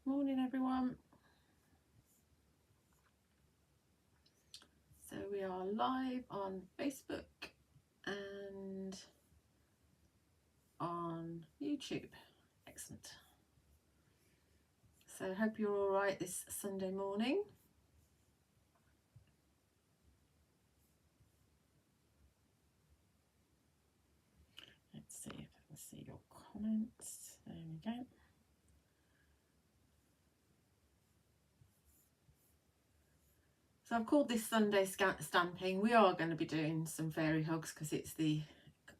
Morning everyone. So we are live on Facebook and on YouTube. Excellent. So hope you're all right this Sunday morning. Let's see if I can see your comments. There we go. So I've called this Sunday stamping. We are going to be doing some fairy hugs because it's the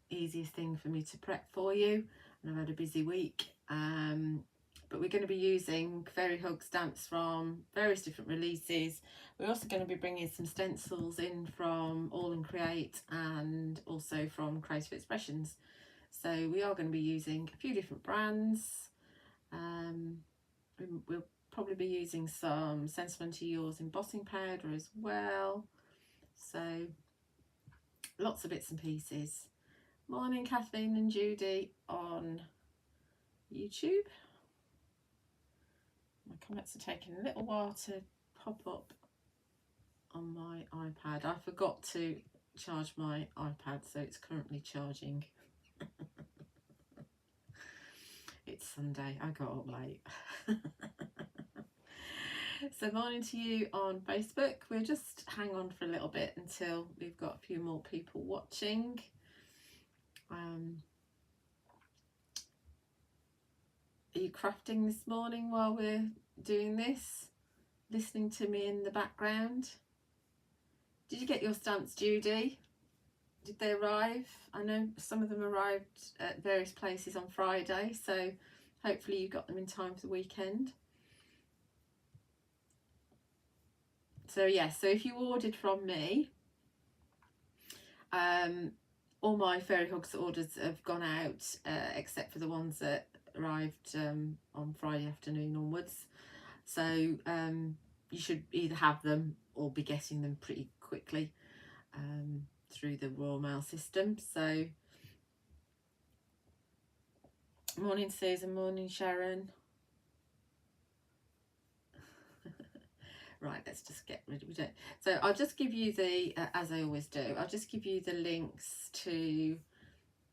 easiest thing for me to prep for you, and I've had a busy week. But we're going to be using fairy hug stamps from various different releases. We're also going to be bringing some stencils in from All and Create and also from Creative Expressions. So we are going to be using a few different brands. We'll probably be using some Sentimental Yours embossing powder as well. So lots of bits and pieces. Morning Kathleen and Judy on YouTube. My comments are taking a little while to pop up on my iPad. I forgot to charge my iPad, so it's currently charging. It's Sunday, I got up late. So morning to you on Facebook. We'll just hang on for a little bit until we've got a few more people watching. Are you crafting this morning while we're doing this? Listening to me in the background? Did you get your stamps, Judy? Did they arrive? I know some of them arrived at various places on Friday, so hopefully you got them in time for the weekend. So yes, so if you ordered from me, all my fairy hugs orders have gone out, except for the ones that arrived on Friday afternoon onwards. So you should either have them or be getting them pretty quickly through the Royal Mail system. So morning Susan, morning Sharon. Right, let's just get rid of it. So I'll just give you the, as I always do, I'll just give you the links to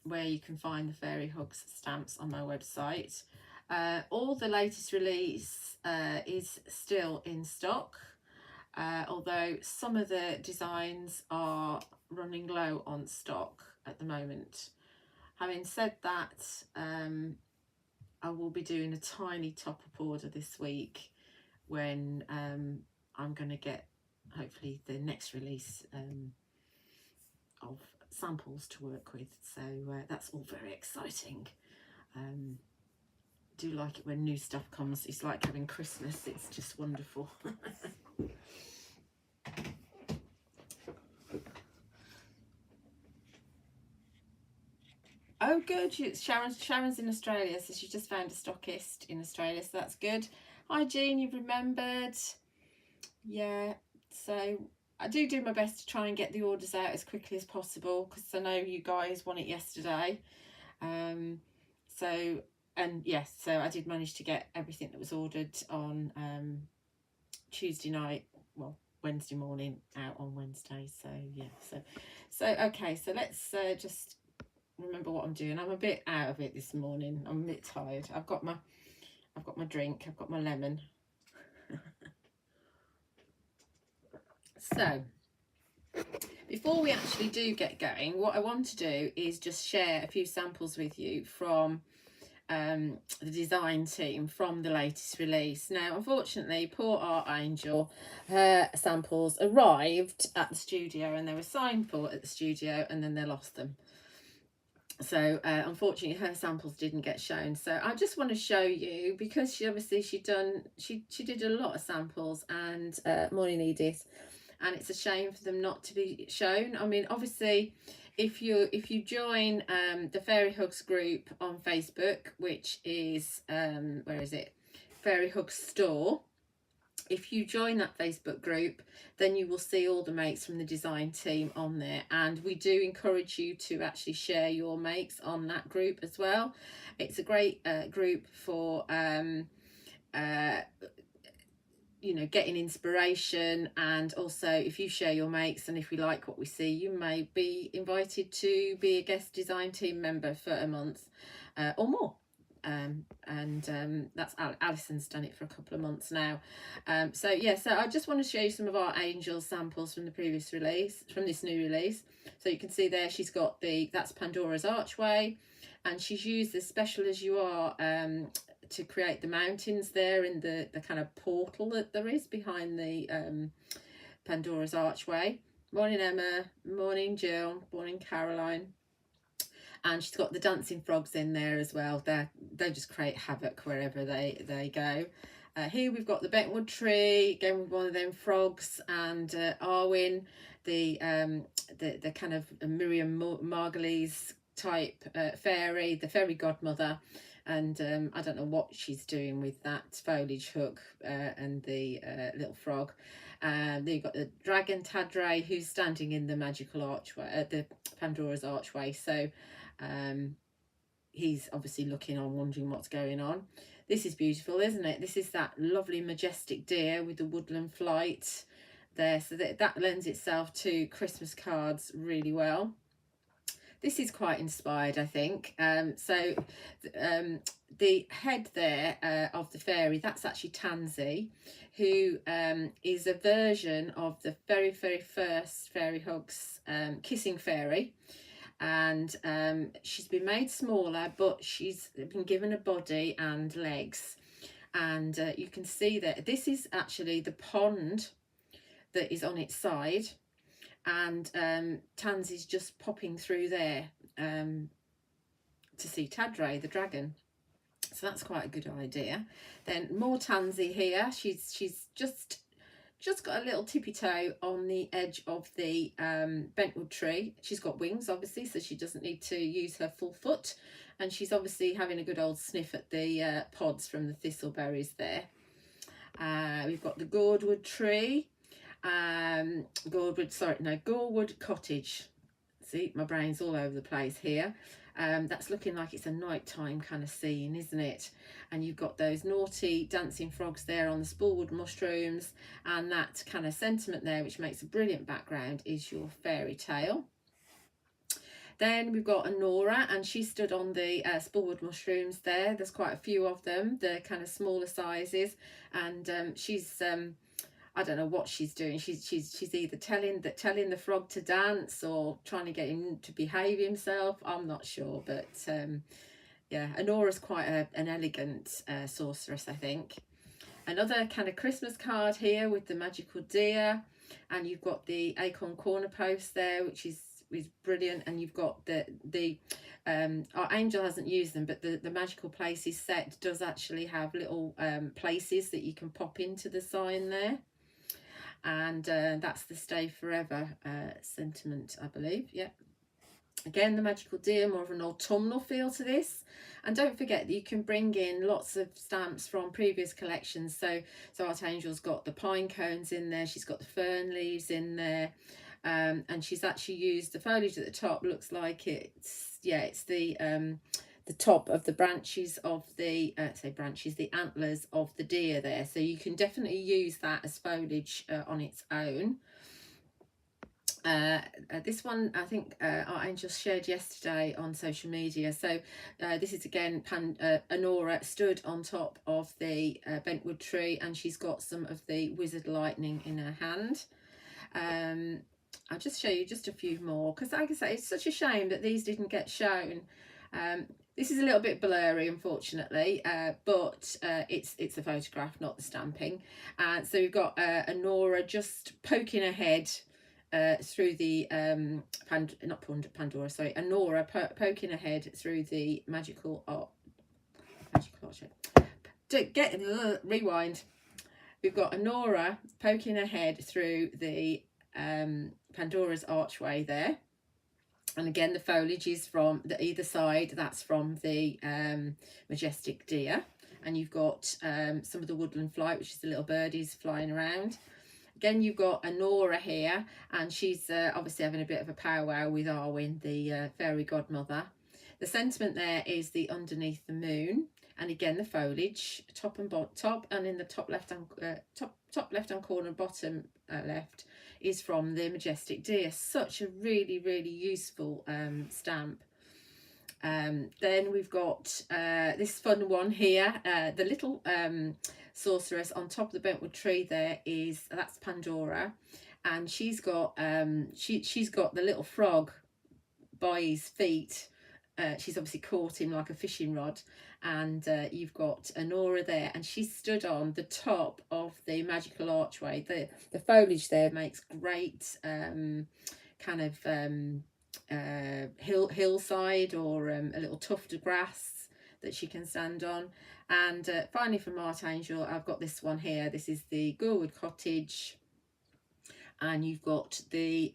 where you can find the Fairy Hugs stamps on my website. All the latest release is still in stock, although some of the designs are running low on stock at the moment. Having said that, I will be doing a tiny top-up order this week when I'm going to get hopefully the next release of samples to work with. So that's all very exciting. Do like it when new stuff comes. It's like having Christmas. It's just wonderful. Oh good, Sharon's in Australia, so she just found a stockist in Australia, so that's good. Hi Jean, you've remembered. Yeah, so I do my best to try and get the orders out as quickly as possible because I know you guys want it yesterday. So yes, so I did manage to get everything that was ordered on Tuesday night, well Wednesday morning, out on Wednesday. So yeah, so okay, so let's just remember what I'm doing. I'm a bit out of it this morning. I'm a bit tired. I've got my drink. I've got my lemon. So before we actually do get going, what I want to do is just share a few samples with you from the design team from the latest release. Now unfortunately poor Art Angel, her samples arrived at the studio and they were signed for at the studio and then they lost them. So unfortunately her samples didn't get shown, so I just want to show you because she did a lot of samples. And morning Edith, and it's a shame for them not to be shown. I mean obviously if you join the Fairy Hugs group on Facebook, which is where is it, Fairy Hugs Store, if you join that Facebook group, then you will see all the makes from the design team on there, and we do encourage you to actually share your makes on that group as well. It's a great group for you know, getting inspiration. And also, if you share your makes and if we like what we see, you may be invited to be a guest design team member for a month or more. That's Alison's done it for a couple of months now. So yeah, so I just want to show you some of our angel samples from the previous release, from this new release. So you can see there she's got that's Pandora's Archway, and she's used the Special As You Are to create the mountains there in the kind of portal that there is behind the Pandora's Archway. Morning Emma, morning Jill, morning Caroline. And she's got the dancing frogs in there as well. They just create havoc wherever they go. Here we've got the bentwood tree, again with one of them frogs, and Arwen, the kind of Miriam Margolyes type fairy, the fairy godmother. And I don't know what she's doing with that foliage hook and the little frog. Then you've got the dragon Tadray, who's standing in the magical archway, the Pandora's Archway. So he's obviously looking on, wondering what's going on. This is beautiful, isn't it? This is that lovely majestic deer with the Woodland Flight there. So that lends itself to Christmas cards really well. This is quite inspired, I think. The head there of the fairy, that's actually Tansy, who is a version of the very, very first Fairy Hugs Kissing Fairy. And she's been made smaller, but she's been given a body and legs. And you can see that this is actually the pond that is on its side. And Tansy's just popping through there to see Tadray, the dragon. So that's quite a good idea. Then more Tansy here. She's just got a little tippy toe on the edge of the bentwood tree. She's got wings, obviously, so she doesn't need to use her full foot. And she's obviously having a good old sniff at the pods from the thistleberries there. We've got the gourd tree. Gorewood Cottage. See, my brain's all over the place here. That's looking like it's a nighttime kind of scene, isn't it? And you've got those naughty dancing frogs there on the spalwood mushrooms, and that kind of sentiment there, which makes a brilliant background, is your fairy tale. Then we've got Honora, and she stood on the spalwood mushrooms there. There's quite a few of them, the kind of smaller sizes, and she's I don't know what she's doing. She's either telling the frog to dance or trying to get him to behave himself. I'm not sure, but yeah, Honora's quite an elegant sorceress, I think. Another kind of Christmas card here with the magical deer, and you've got the acorn corner post there, which is brilliant. And you've got our angel hasn't used them, but the magical places set does actually have little places that you can pop into the sign there. And that's the stay forever sentiment, I believe. Yeah. Again, the magical deer, more of an autumnal feel to this. And don't forget that you can bring in lots of stamps from previous collections. So Archangel's got the pine cones in there. She's got the fern leaves in there. And she's actually used the foliage at the top. Looks like it's the top of the branches of the the antlers of the deer there. So you can definitely use that as foliage on its own. This one I think our angel shared yesterday on social media. So this is again Honora stood on top of the bentwood tree, and she's got some of the wizard lightning in her hand. I'll just show you just a few more, because like I say, it's such a shame that these didn't get shown. This is a little bit blurry, unfortunately, but it's a photograph, not the stamping. So we've got Honora just poking her head through the Honora poking her head through the magical art. Rewind. We've got Honora poking her head through the Pandora's Archway there. And again, the foliage is from either side. That's from the majestic deer. And you've got some of the Woodland Flight, which is the little birdies flying around. Again, you've got Honora here, and she's obviously having a bit of a powwow with Arwen, the fairy godmother. The sentiment there is the underneath the moon. and again the foliage, top and top, and in the top left hand left hand corner, bottom left, is from the Majestic Deer. Such a really useful stamp. Then we've got this fun one here, the little sorceress on top of the bentwood tree. That's Pandora, and she's got she's got the little frog by his feet. She's obviously caught him like a fishing rod, and you've got Honora there, and she's stood on the top of the magical archway. The foliage there makes great kind of hillside, or a little tuft of grass that she can stand on. And finally, from Archangel, I've got this one here. This is the Gorewood Cottage, and you've got the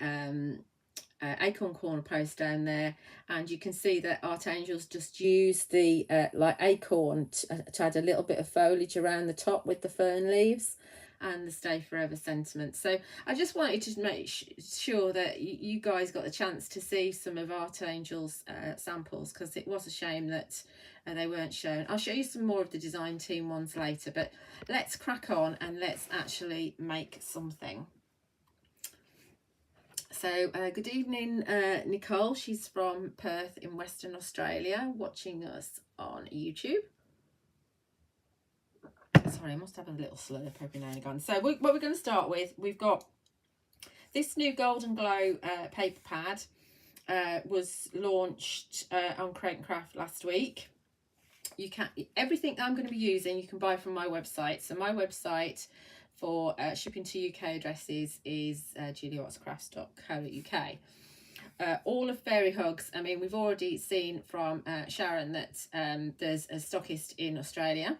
acorn corner post down there, and you can see that Archangel's just used the like acorn to add a little bit of foliage around the top with the fern leaves and the Stay Forever sentiment. So I just wanted to make sure that you guys got the chance to see some of Archangel's samples, because it was a shame that they weren't shown. I'll show you some more of the design team ones later, but let's crack on and let's actually make something. So good evening, Nicole. She's from Perth in Western Australia, watching us on YouTube. Sorry, I must have a little slurp every now and again. So what we're going to start with, we've got this new Golden Glow paper pad. Was launched on Create and Craft last week. You can, everything I'm going to be using you can buy from my website. So my website for shipping to UK addresses is juliawattscrafts.co.uk. All of Fairy Hugs, I mean, we've already seen from Sharon that there's a stockist in Australia.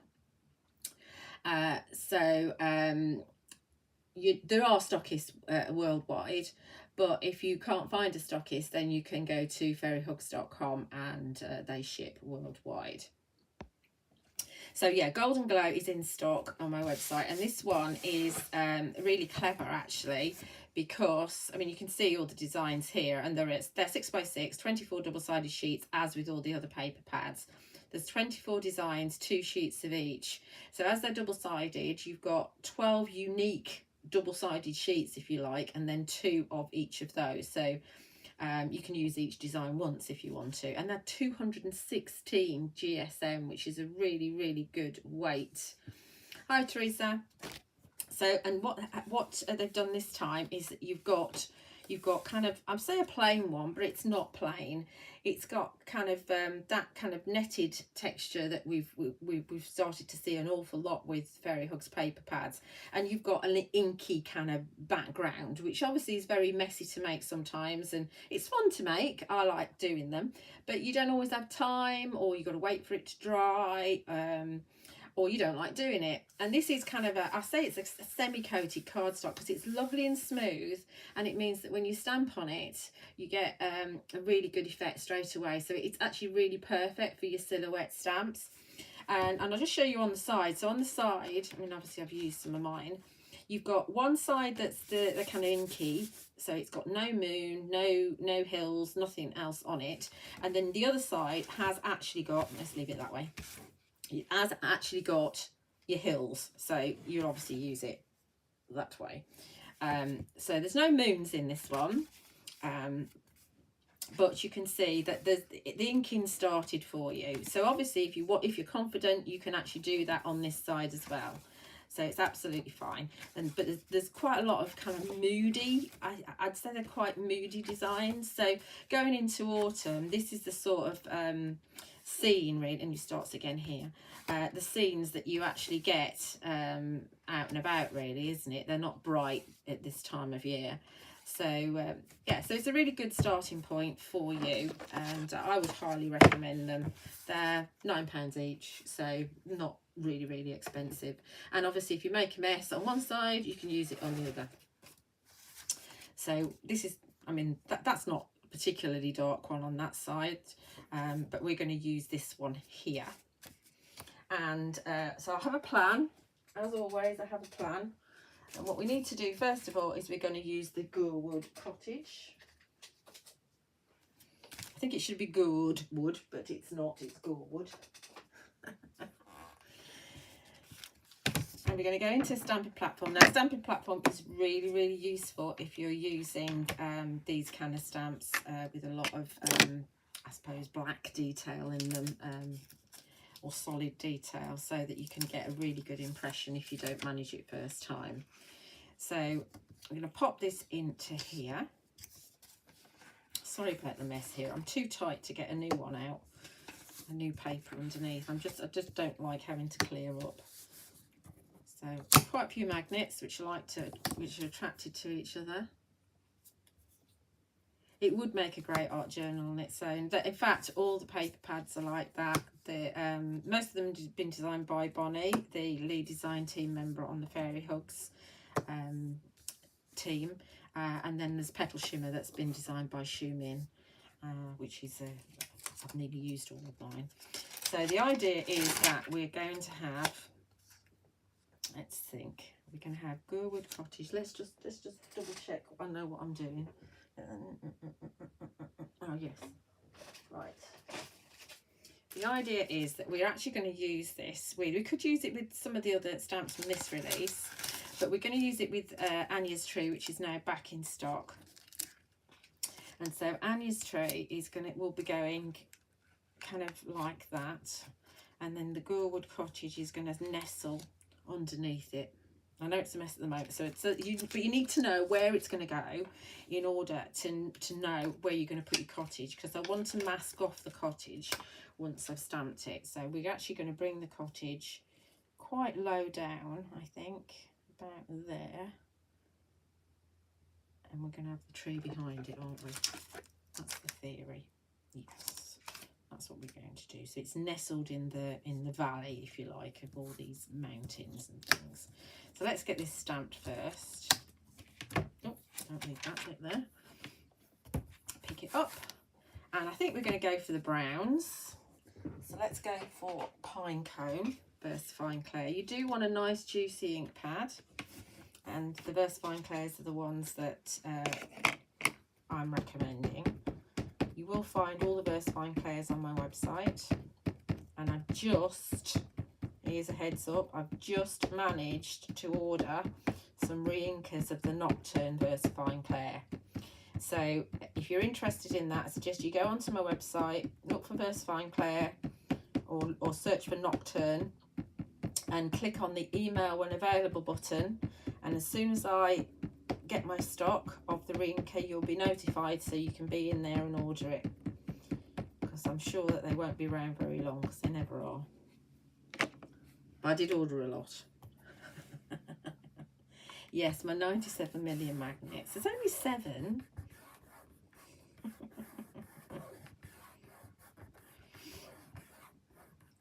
There are stockists worldwide, but if you can't find a stockist, then you can go to fairyhugs.com and they ship worldwide. So yeah, Golden Glow is in stock on my website, and this one is really clever actually, because I mean you can see all the designs here, and they're 6x6, 24 double-sided sheets, as with all the other paper pads. There's 24 designs, 2 sheets of each. So as they're double-sided, you've got 12 unique double-sided sheets, if you like, and then 2 of each of those. So you can use each design once if you want to. And they're 216 GSM, which is a really good weight. Hi, Teresa. So, and what they've done this time is that you've got kind of, I'd say a plain one, but it's not plain. It's got kind of that kind of netted texture that we've started to see an awful lot with Fairy Hugs paper pads. And you've got an inky kind of background, which obviously is very messy to make sometimes, and it's fun to make. I like doing them, but you don't always have time, or you've got to wait for it to dry, or you don't like doing it. And this is kind of I say it's a semi-coated cardstock, because it's lovely and smooth, and it means that when you stamp on it you get a really good effect straight away. So it's actually really perfect for your silhouette stamps. And I'll just show you on the side. So on the side, I mean obviously I've used some of mine. You've got one side that's the kind of inky, so it's got no moon, no hills, nothing else on it. And then the other side has actually got, let's leave it that way, it has actually got your hills, so you obviously use it that way. So there's no moons in this one, but you can see that the inking started for you. So obviously if you're confident, you can actually do that on this side as well. So it's absolutely fine. But there's quite a lot of kind of moody, I'd say they're quite moody designs. So going into autumn, this is the sort of scene, really, and it starts again here, the scenes that you actually get out and about, really, isn't it? They're not bright at this time of year. So yeah, so it's a really good starting point for you, and I would highly recommend them. They're £9 each, so not really expensive. And obviously if you make a mess on one side, you can use it on the other. So this is, I mean, that's not a particularly dark one on that side, but we're going to use this one here. And so I have a plan. As always, I have a plan. And what we need to do first of all is we're going to use the Gorewood Cottage. I think it should be Gorewood, but it's not, it's Gorewood. And we're going to go into Stampy Platform. Now, Stampy Platform is really, really useful if you're using these kind of stamps with a lot of, I suppose, black detail in them, or solid detail, so that you can get a really good impression if you don't manage it first time. So I'm going to pop this into here. Sorry about the mess here. I'm too tight to get a new one out, a new paper underneath. I just don't like having to clear up. So quite a few magnets which are attracted to each other. It would make a great art journal on its own. In fact, all the paper pads are like that. Most of them have been designed by Bonnie, the lead design team member on the Fairy Hugs team. And then there's Petal Shimmer that's been designed by Shumin, which is, I've nearly used all of mine. So the idea is that we're going to have, let's think, we can have Gurwood Cottage. Let's just double check I know what I'm doing. Oh yes, right. The idea is that we're actually going to use this. We could use it with some of the other stamps from this release, but we're going to use it with Anya's Tree, which is now back in stock. And so Anya's Tree will be going kind of like that, and then the Gurwood Cottage is going to nestle underneath it. I know it's a mess at the moment, so but you need to know where it's going to go in order to know where you're going to put your cottage, because I want to mask off the cottage once I've stamped it. So we're actually going to bring the cottage quite low down, I think, about there, and we're going to have the tree behind it, aren't we? That's the theory. Yes, that's what we're going to do. So it's nestled in the valley, if you like, of all these mountains and things. So let's get this stamped first. Oh, don't need that bit there. Pick it up, and I think we're going to go for the browns. So let's go for Pine Cone VersaFine Clay. You do want a nice juicy ink pad, and the VersaFine Clays are the ones that I'm recommending. You will find all the VersaFine Clays on my website, and I've just, here's a heads up, I've just managed to order some re-inkers of the Nocturne VersaFine Clay. So if you're interested in that, I suggest you go onto my website, look for VersaFine Clay, or search for Nocturne, and click on the email when available button, and as soon as I get my stock of the re-inker, you'll be notified, so you can be in there and order it, because I'm sure that they won't be around very long, because they never are. But I did order a lot. Yes, my 97 million magnets. There's only 7.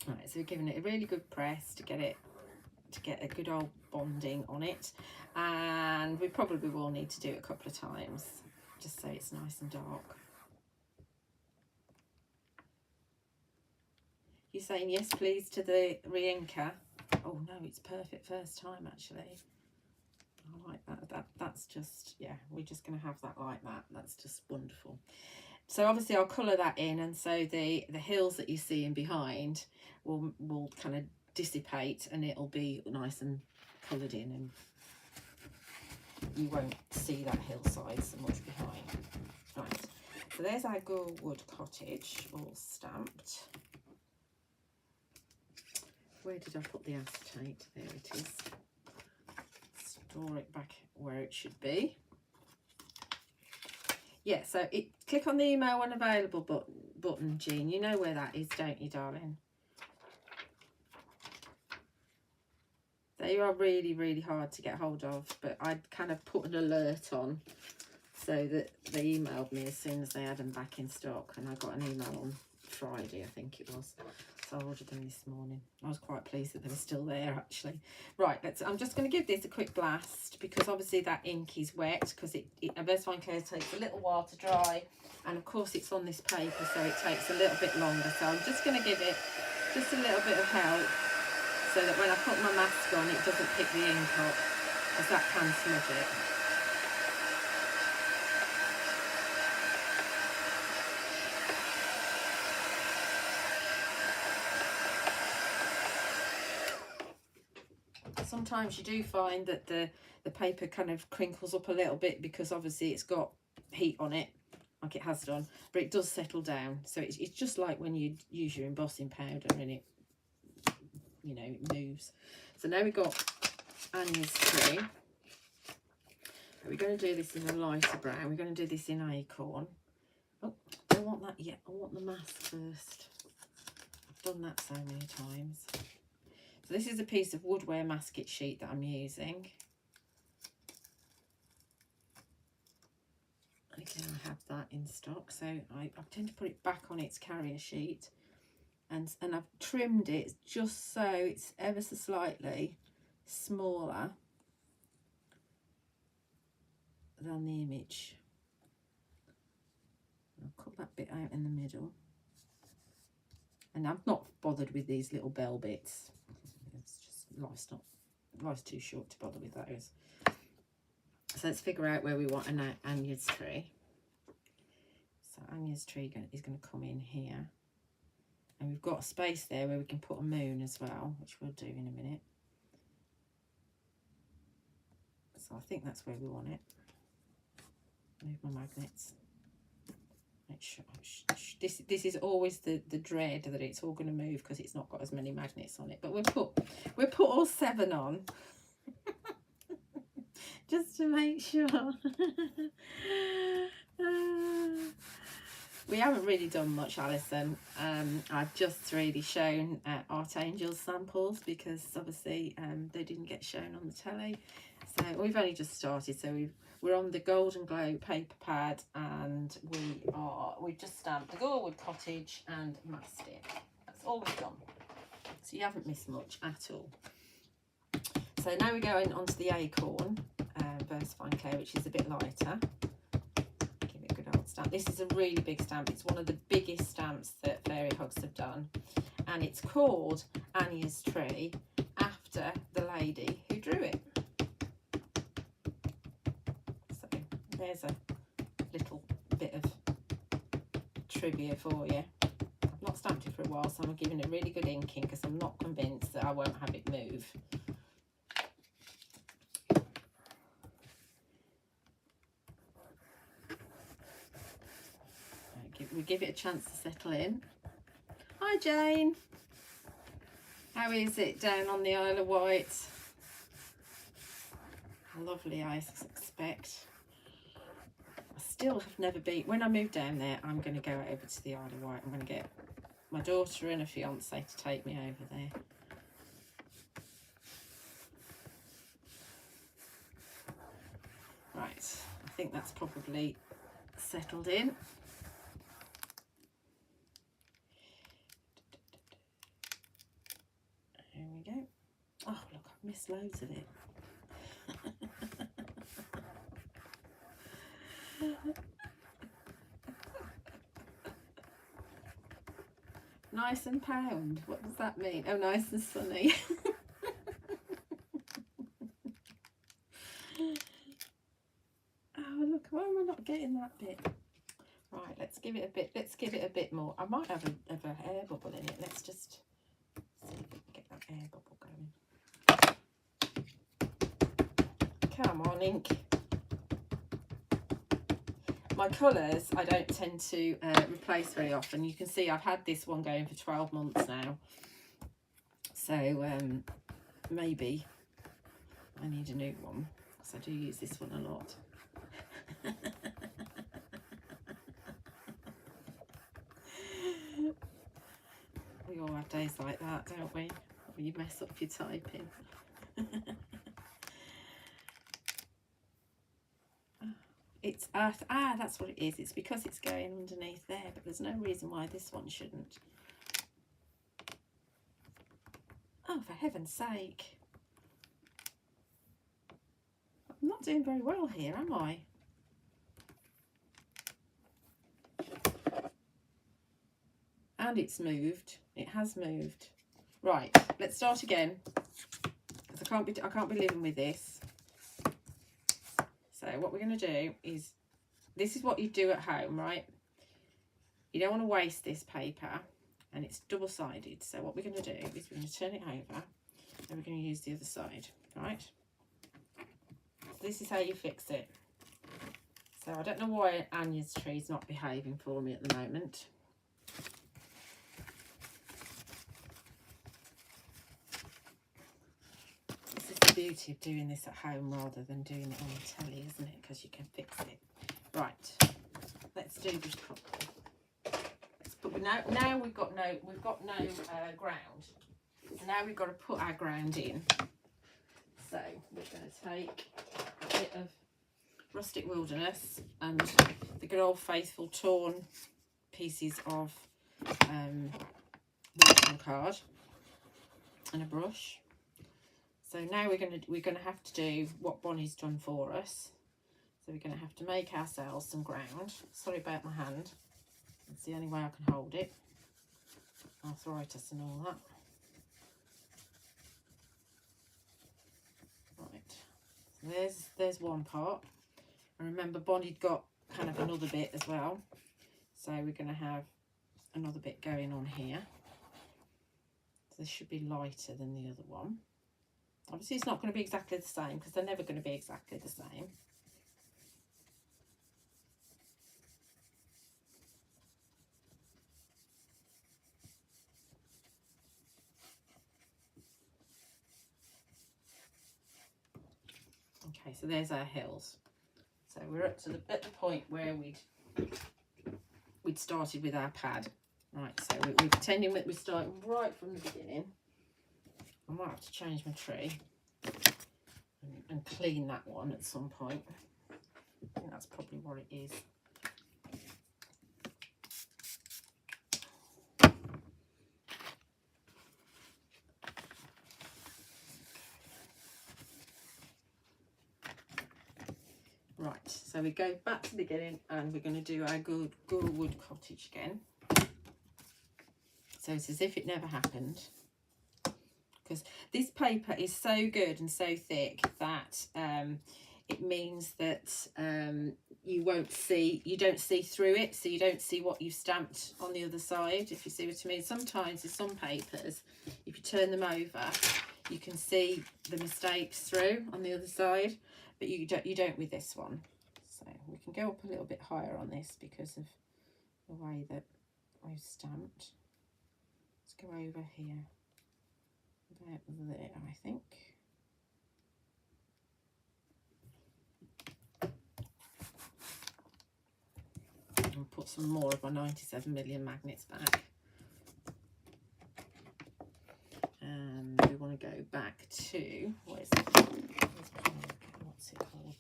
Right, so we're giving it a really good press to get a good old bonding on it, and we probably will need to do it a couple of times just so it's nice and dark. You're saying yes please to the re-inker? Oh no, it's perfect first time actually. I like that. That's just, yeah, we're just going to have that like that. That's just wonderful. So obviously I'll colour that in, and so the hills that you see in behind will kind of dissipate, and it'll be nice and coloured in, and you won't see that hillside so much behind. Right, so there's our Gurwood Cottage all stamped. Where did I put the acetate? There it is. Store it back where it should be. Yeah, so click on the email when available button, Jean. You know where that is, don't you, darling? They are really, really hard to get hold of, but I'd kind of put an alert on so that they emailed me as soon as they had them back in stock, and I got an email on Friday, I think it was. So I ordered them this morning. I was quite pleased that they were still there, actually. Right, I'm just going to give this a quick blast, because obviously that ink is wet, because a VersaFine Clay takes a little while to dry, and of course it's on this paper, so it takes a little bit longer. So I'm just going to give it just a little bit of help, so that when I put my mask on, it doesn't pick the ink up, because that can smudge it. sometimes you do find that the paper kind of crinkles up a little bit because obviously it's got heat on it, like it has done, but it does settle down. So it's just like when you use your embossing powder and it, you know, it moves. So now we've got Anya's tree. We're going to do this in a lighter brown. We're going to do this in acorn. Oh, I don't want that yet. I want the mask first. I've done that so many times. So this is a piece of woodware masket sheet that I'm using. Again, I have that in stock, so I tend to put it back on its carrier sheet, and I've trimmed it just so it's ever so slightly smaller than the image. I'll cut that bit out in the middle, and I'm not bothered with these little bell bits. It's just life's too short to bother with those. So let's figure out where we want Anya's tree. So Anya's tree is going to come in here, and we've got a space there where we can put a moon as well, which we'll do in a minute. So I think that's where we want it. Move my magnets. Make sure, this is always the dread that it's all going to move because it's not got as many magnets on it. But we'll put all 7 on. Just to make sure. We haven't really done much, Alison. I've just really shown Art Angels samples because obviously they didn't get shown on the telly. So we've only just started. So we're on the Golden Glow paper pad, and we've just stamped the Gorewood Cottage and masked it. That's all we've done. So you haven't missed much at all. So now we're going on to the acorn. Burst Fine Clay, which is a bit lighter. Give it a good old stamp. This is a really big stamp. It's one of the biggest stamps that Fairy Hugs have done, and it's called Anya's Tree after the lady who drew it. So there's a little bit of trivia for you. I've not stamped it for a while, so I'm giving it really good inking because I'm not convinced that I won't have it move. We give it a chance to settle in. Hi Jane, how is it down on the Isle of Wight? Lovely, I expect. I still have never been. When I move down there, I'm going to go over to the Isle of Wight. I'm going to get my daughter and a fiance to take me over there. Right, I think that's probably settled in. There we go. Oh, look, I've missed loads of it. Nice and pound. What does that mean? Oh, nice and sunny. Oh, look, why am I not getting that bit? Right, let's give it a bit more. I might have a air bubble in it. Let's just see if we can get that air bubble going. Come on, ink. My colours I don't tend to replace very often. You can see I've had this one going for 12 months now. So maybe I need a new one because I do use this one a lot. We all have days like that, don't we? Where you mess up your typing. It's that's what it is. It's because it's going underneath there, but there's no reason why this one shouldn't. Oh, for heaven's sake. I'm not doing very well here, am I? And it's moved. It has moved. Right, let's start again. Because I can't be living with this. So what we're going to do is, this is what you do at home, right? You don't want to waste this paper, and it's double-sided. So what we're going to do is we're going to turn it over, And we're going to use the other side, right? This is how you fix it. So I don't know why Anya's tree is not behaving for me at the moment. This is the beauty of doing this at home rather than doing it on the telly, isn't it? Because you can fix it. Right, let's do this properly. But now we've got no ground. So now we've got to put our ground in. So we're going to take a bit of Rustic Wilderness and the good old faithful torn pieces of watercolor card and a brush. So now we're going to have to do what Bonnie's done for us. So we're going to have to make ourselves some ground. Sorry about my hand. It's the only way I can hold it. Arthritis and all that. Right. So there's one part. And remember, Bonnie'd got kind of another bit as well. So we're going to have another bit going on here. So this should be lighter than the other one. Obviously, it's not going to be exactly the same because they're never going to be exactly the same. Okay, so there's our hills. So we're up to at the point where we'd started with our pad. Right, so we're pretending that we start right from the beginning. I might have to change my tree and clean that one at some point. I think that's probably what it is. Right, so we go back to the beginning and we're going to do our good wood cottage again. So it's as if it never happened. Because this paper is so good and so thick that it means that you don't see through it, so you don't see what you've stamped on the other side, if you see what I mean. Sometimes with some papers, if you turn them over, you can see the mistakes through on the other side, but you don't with this one. So we can go up a little bit higher on this because of the way that we've stamped. Let's go over here, about there, I think. And put some more of my 97 million magnets back. And we want to go back to, what's it called?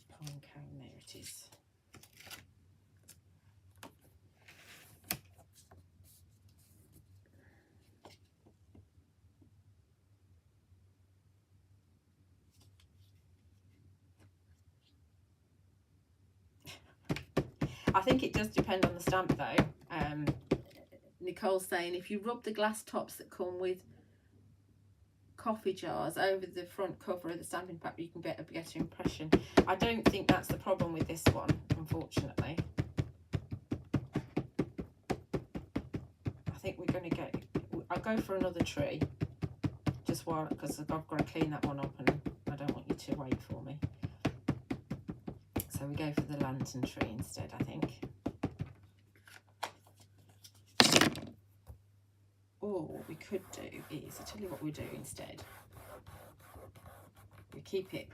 Pine cone, there it is. I think it does depend on the stamp though. Nicole's saying if you rub the glass tops that come with coffee jars over the front cover of the stamping paper, you can get a better impression. I don't think that's the problem with this one, unfortunately. I think we're going to go, I'll go for another tree, just while, because I've got to clean that one up and I don't want you to wait for me. So we go for the lantern tree instead, I think. Or what we could do is, I'll tell you what we do instead. We keep it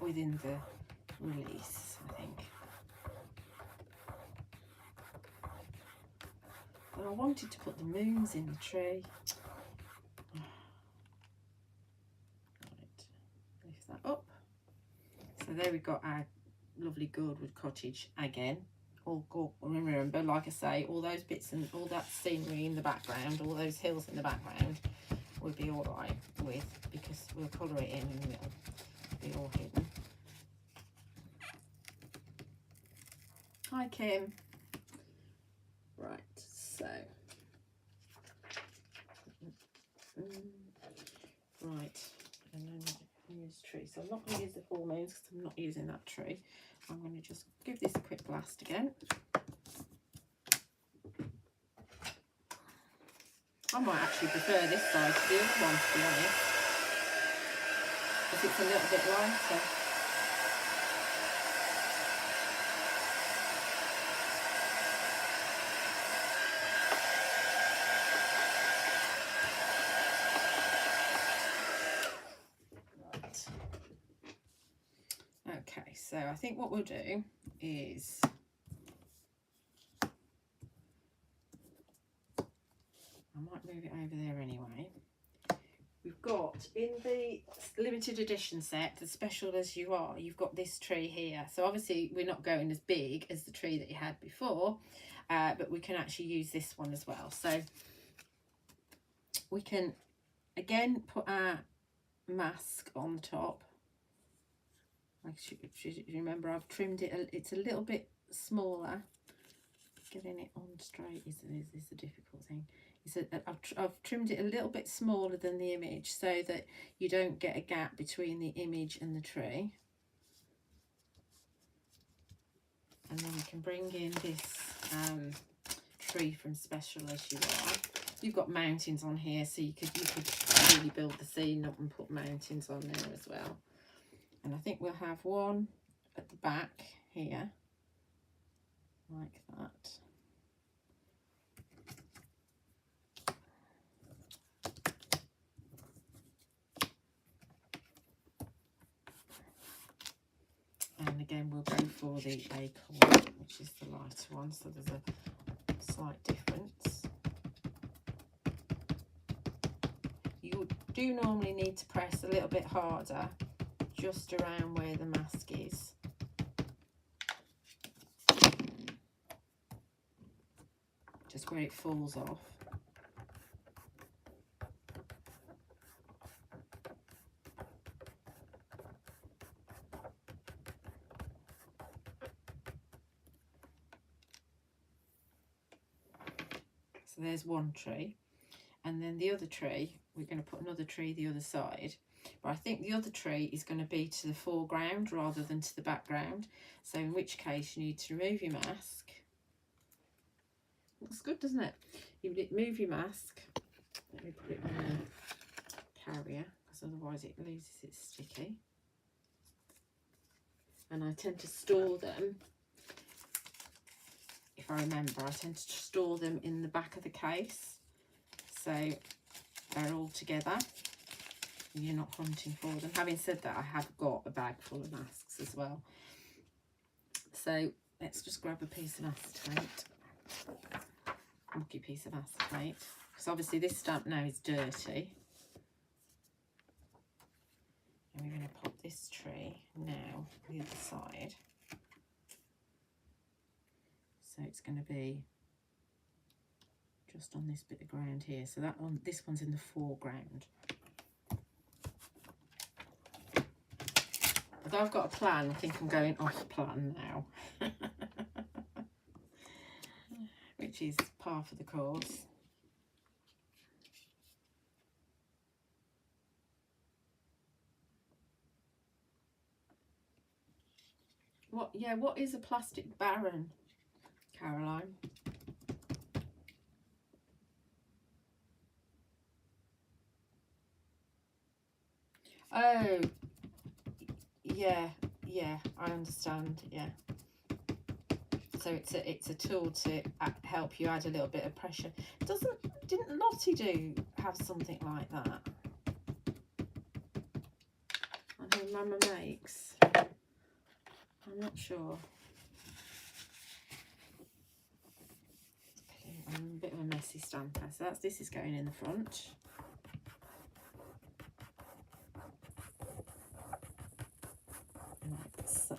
within the release, I think. But I wanted to put the moons in the tree. Right, lift that up. So there we've got our lovely Goldwood cottage again. All good. Remember, like I say, all those bits and all that scenery in the background, all those hills in the background would be all right with, because we'll colour it in and it'll be all hidden. Hi Kim. Right, so right, and then use tree. So I'm not going to use the full moons because I'm not using that tree. I'm going to just give this a quick blast again. I might actually prefer this side to the other one, to be honest. because it's a little bit lighter. Okay, so I think what we'll do is I might move it over there anyway. We've got in the limited edition set, the Special As You Are, you've got this tree here. So obviously we're not going as big as the tree that you had before, but we can actually use this one as well. So we can again put our mask on the top. Remember, I've trimmed it, it's a little bit smaller. Getting it on straight is the difficult thing. I've trimmed it a little bit smaller than the image so that you don't get a gap between the image and the tree. And then we can bring in this tree from Special As You Are. You've got mountains on here, so you could really build the scene up and put mountains on there as well. And I think we'll have one at the back here, like that. And again, we'll go for the acorn, which is the lighter one, so there's a slight difference. You do normally need to press a little bit harder just around where the mask is. Just where it falls off. So there's one tree, and then the other tree, we're going to put another tree the other side, but I think the other tree is going to be to the foreground rather than to the background, so in which case you need to remove your mask. Looks good, doesn't it? You move your mask. Let me put it on the carrier, because otherwise it loses its sticky. And I tend to store them, if I remember, I tend to store them in the back of the case, so they're all together and you're not hunting for them. Having said that, I have got a bag full of masks as well. So let's just grab a piece of acetate, mucky piece of acetate, because obviously this stamp now is dirty. And we're going to pop this tree now the other side. So it's going to be just on this bit of ground here. So that one, this one's in the foreground. Although I've got a plan, I think I'm going off plan now. Which is par for the course. What is a plastic baron, Caroline? Oh, yeah, I understand, yeah. So it's a tool to help you add a little bit of pressure. Didn't Lottie have something like that? And her mama makes. I'm not sure. I'm a bit of a messy stamper. So this is going in the front. Like so.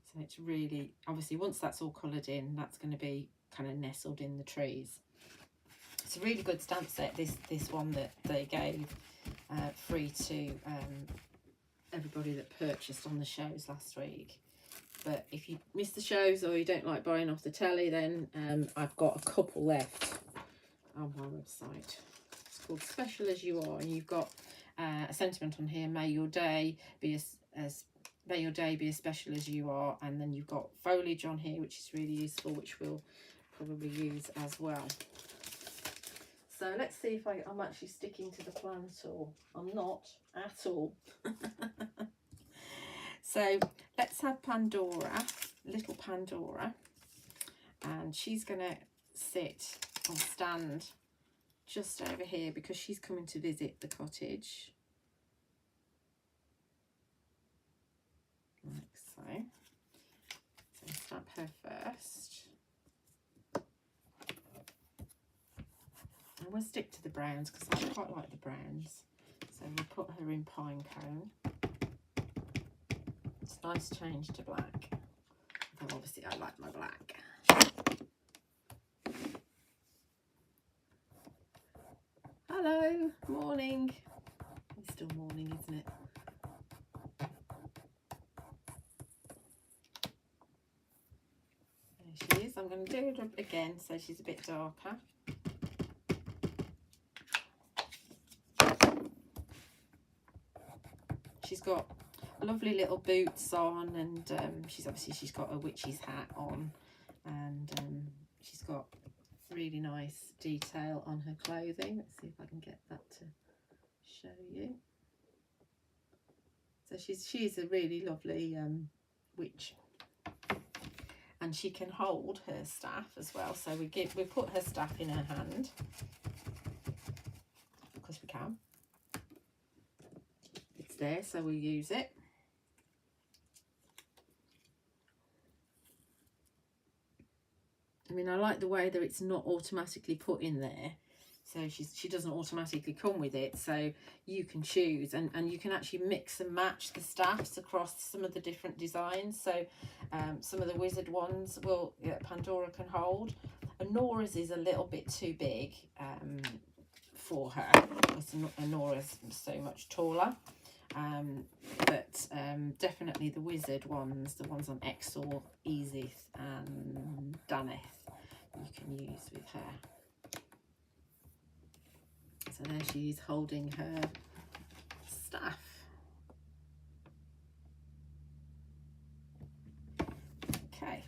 So it's really, obviously once that's all coloured in, that's going to be kind of nestled in the trees. It's a really good stamp set, this one that they gave free to everybody that purchased on the shows last week. But if you miss the shows or you don't like buying off the telly, then I've got a couple left on my website. It's called Special As You Are, and you've got a sentiment on here: may your day be as special as you are. And then you've got foliage on here, which is really useful, which we'll probably use as well. So let's see if I'm actually sticking to the plan at all. I'm not at all. So let's have Pandora, little Pandora, and she's going to sit or stand just over here because she's coming to visit the cottage. Like so. So stamp her first. And we'll stick to the browns because I quite like the browns. So we'll put her in pine cone. It's a nice change to black. Although obviously I like my black. Hello, morning. It's still morning, isn't it? There she is. I'm going to do it up again so she's a bit darker. She's got lovely little boots on, and she's got a witch's hat on, and she's got really nice detail on her clothing. Let's see if I can get that to show you. So she's a really lovely witch, and she can hold her staff as well. So we put her staff in her hand because we can. It's there, so we use it. I mean, I like the way that it's not automatically put in there. So she doesn't automatically come with it. So you can choose, and you can actually mix and match the staffs across some of the different designs. So some of the wizard ones Pandora can hold. Anora's is a little bit too big for her because Anora's so much taller. But definitely the wizard ones, the ones on Exor, Edith and Daneth, you can use with her. So there she is holding her staff. Okay.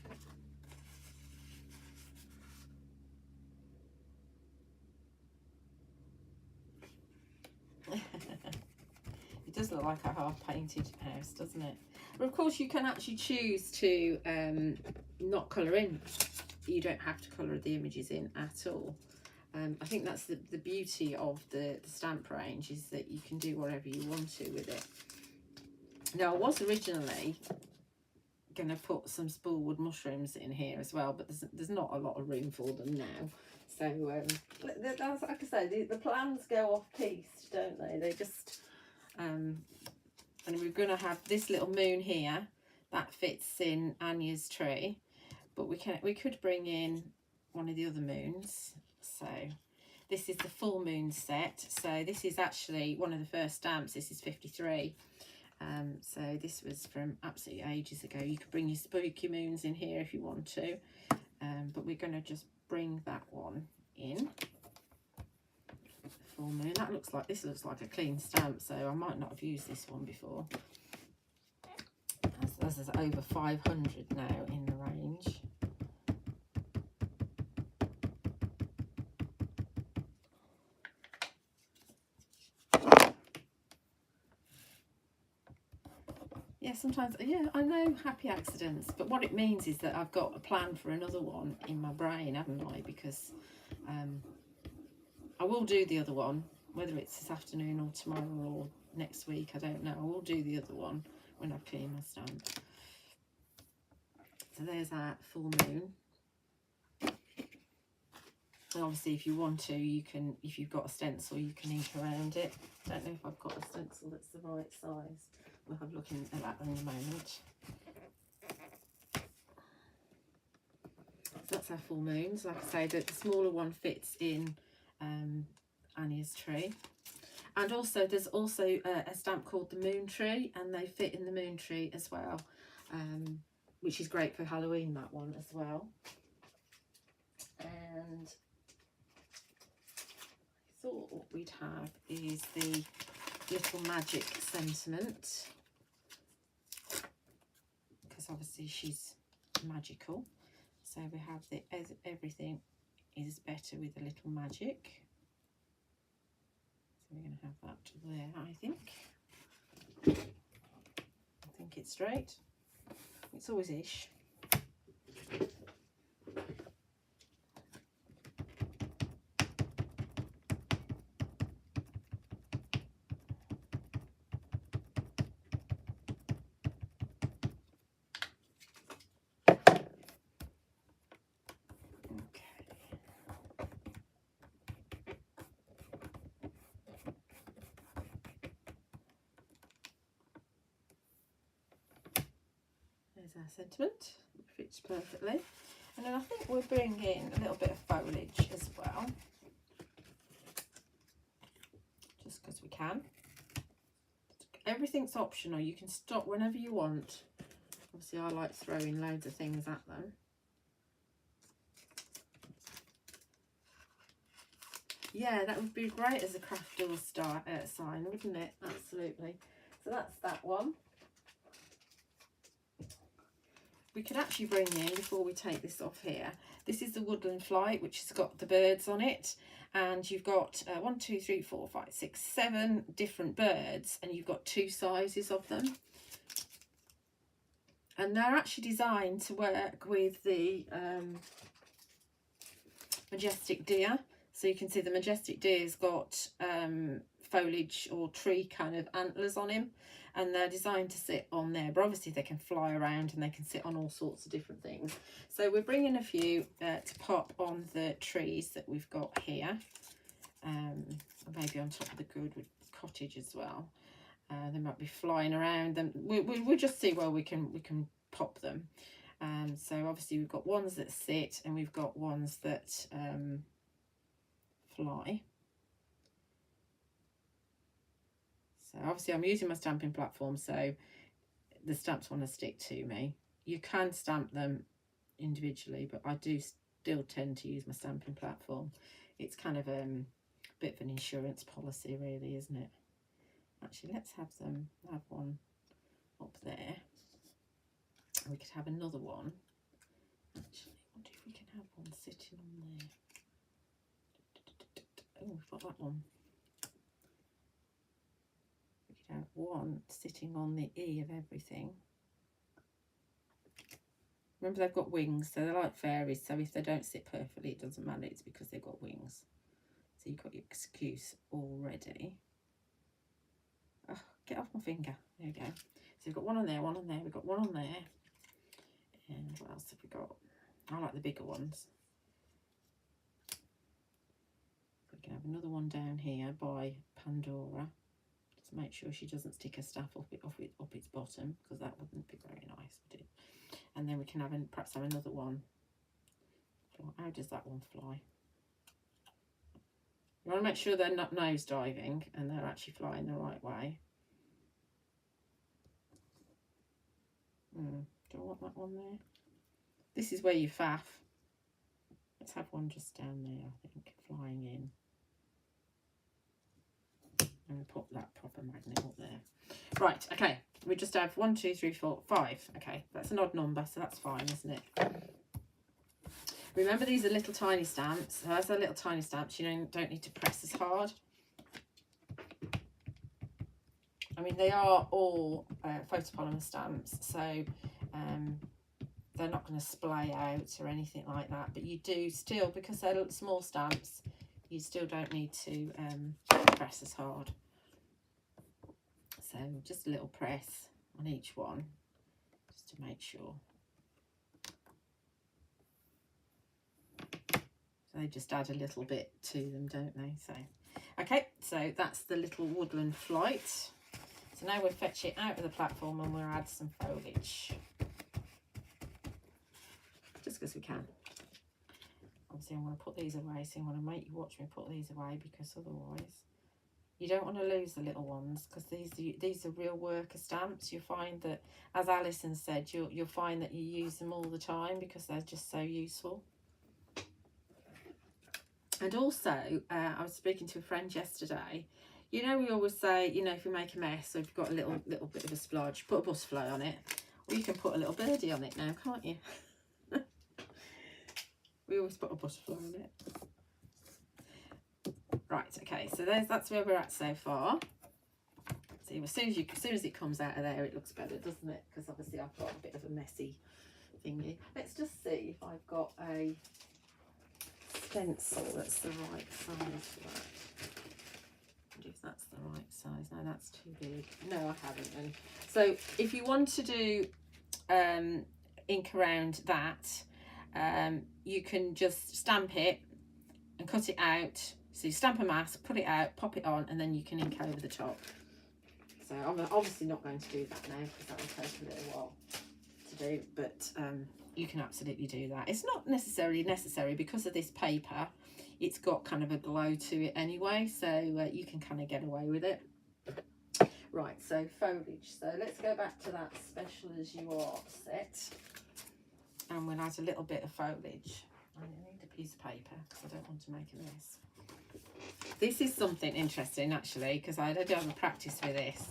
It does look like a half-painted house, doesn't it? But of course you can actually choose to not colour in. You don't have to colour the images in at all. I think that's the beauty of the stamp range, is that you can do whatever you want to with it. Now I was originally going to put some spoolwood mushrooms in here as well, but there's not a lot of room for them now. So that's, like I say, the plans go off piste, don't they? They just and we're going to have this little moon here that fits in Anya's tree, but we could bring in one of the other moons. So this is the full moon set. So this is actually one of the first stamps. This is 53. So this was from absolutely ages ago. You could bring your spooky moons in here if you want to, but we're going to just bring that one in. Full moon. This looks like a clean stamp, so I might not have used this one before. As there's over 500 now in the range. Yeah, sometimes, yeah, I know, happy accidents, but what it means is that I've got a plan for another one in my brain, haven't I? Because I will do the other one, whether it's this afternoon or tomorrow or next week, I don't know. I will do the other one when I've cleaned my stamp. So there's our full moon. And obviously if you want to, you can, if you've got a stencil, you can ink around it. Don't know if I've got a stencil that's the right size. We'll have a look at that in a moment. So that's our full moons. Like I say, the smaller one fits in Anya's tree. And also there's also a stamp called the Moon Tree, and they fit in the Moon Tree as well, which is great for Halloween, that one as well. And I thought what we'd have is the Little Magic Sentiment, because obviously she's magical. So we have the everything is better with a little magic. So we're going to have that there, I think. I think it's straight. It's always ish. There's our sentiment, it fits perfectly. And then I think we'll bring in a little bit of foliage as well, just because we can. Everything's optional, you can stop whenever you want. Obviously I like throwing loads of things at them. Yeah, that would be great as a craft door sign, wouldn't it? Absolutely. So that's that one. We could actually bring in, before we take this off here, this is the Woodland Flight, which has got the birds on it. And you've got 1, 2, 3, 4, 5, 6, 7 different birds, and you've got 2 sizes of them. And they're actually designed to work with the majestic deer. So you can see the majestic deer's got foliage or tree kind of antlers on him, and they're designed to sit on there, but obviously they can fly around and they can sit on all sorts of different things. So we're bringing a few to pop on the trees that we've got here, maybe on top of the good cottage as well. They might be flying around, and we'll just see where we can pop them. So obviously we've got ones that sit, and we've got ones that fly. So obviously I'm using my stamping platform, so the stamps want to stick to me. You can stamp them individually, but I do still tend to use my stamping platform. It's kind of a bit of an insurance policy, really, isn't it? Actually, let's have one up there. We could have another one. Actually, I wonder if we can have one sitting on there. Oh, we've got that one. We could have one sitting on the E of everything. Remember, they've got wings, so they're like fairies, so if they don't sit perfectly, it doesn't matter, it's because they've got wings. So you've got your excuse already. Oh, get off my finger. There we go. So we've got one on there, we've got one on there. And what else have we got? I like the bigger ones. We can have another one down here by Pandora. Just make sure she doesn't stick her staff up its bottom, because that wouldn't be very nice, would it? And then we can have perhaps have another one. How does that one fly? You want to make sure they're not nose diving and they're actually flying the right way. Do I want that one there? This is where you faff. Let's have one just down there, I think, flying in. And we'll put that proper magnet up there. Right, okay. We just have 1, 2, 3, 4, 5. Okay, that's an odd number, so that's fine, isn't it? Remember, these are little tiny stamps. So as they're little tiny stamps, you don't need to press as hard. I mean, they are all photopolymer stamps, so they're not going to splay out or anything like that. But you do still, because they're small stamps, you still don't need to press as hard. So just a little press on each one, just to make sure. So they just add a little bit to them, don't they? So, okay, so that's the little Woodland Flight. So now we'll fetch it out of the platform and we'll add some foliage. Just because we can. Obviously I'm going to put these away, so I'm going to make you watch me put these away, because otherwise you don't want to lose the little ones, because these are real worker stamps. You'll find that, as Alison said, you'll find that you use them all the time because they're just so useful. And also, I was speaking to a friend yesterday. You know, we always say, you know, if we make a mess, or if you've got a little bit of a splodge, put a butterfly on it, or you can put a little birdie on it now, can't you? We always put a butterfly on it. Right, okay, so that's where we're at so far. See, as soon as it comes out of there, it looks better, doesn't it? Because obviously I've got a bit of a messy thingy. Let's just see if I've got a stencil that's the right size for that. If that's the right size. No, that's too big. No, I haven't then. So if you want to do ink around that, you can just stamp it and cut it out. So you stamp a mask, put it out, pop it on, and then you can ink over the top. So I'm obviously not going to do that now because that will take a little while to do, but you can absolutely do that. It's not necessarily necessary because of this paper. It's got kind of a glow to it anyway, so you can kind of get away with it. Right, so foliage. So let's go back to that Special As You Are set, and we'll add a little bit of foliage. I need a piece of paper because I don't want to make a mess. This is something interesting actually, because I don't have a practice with this,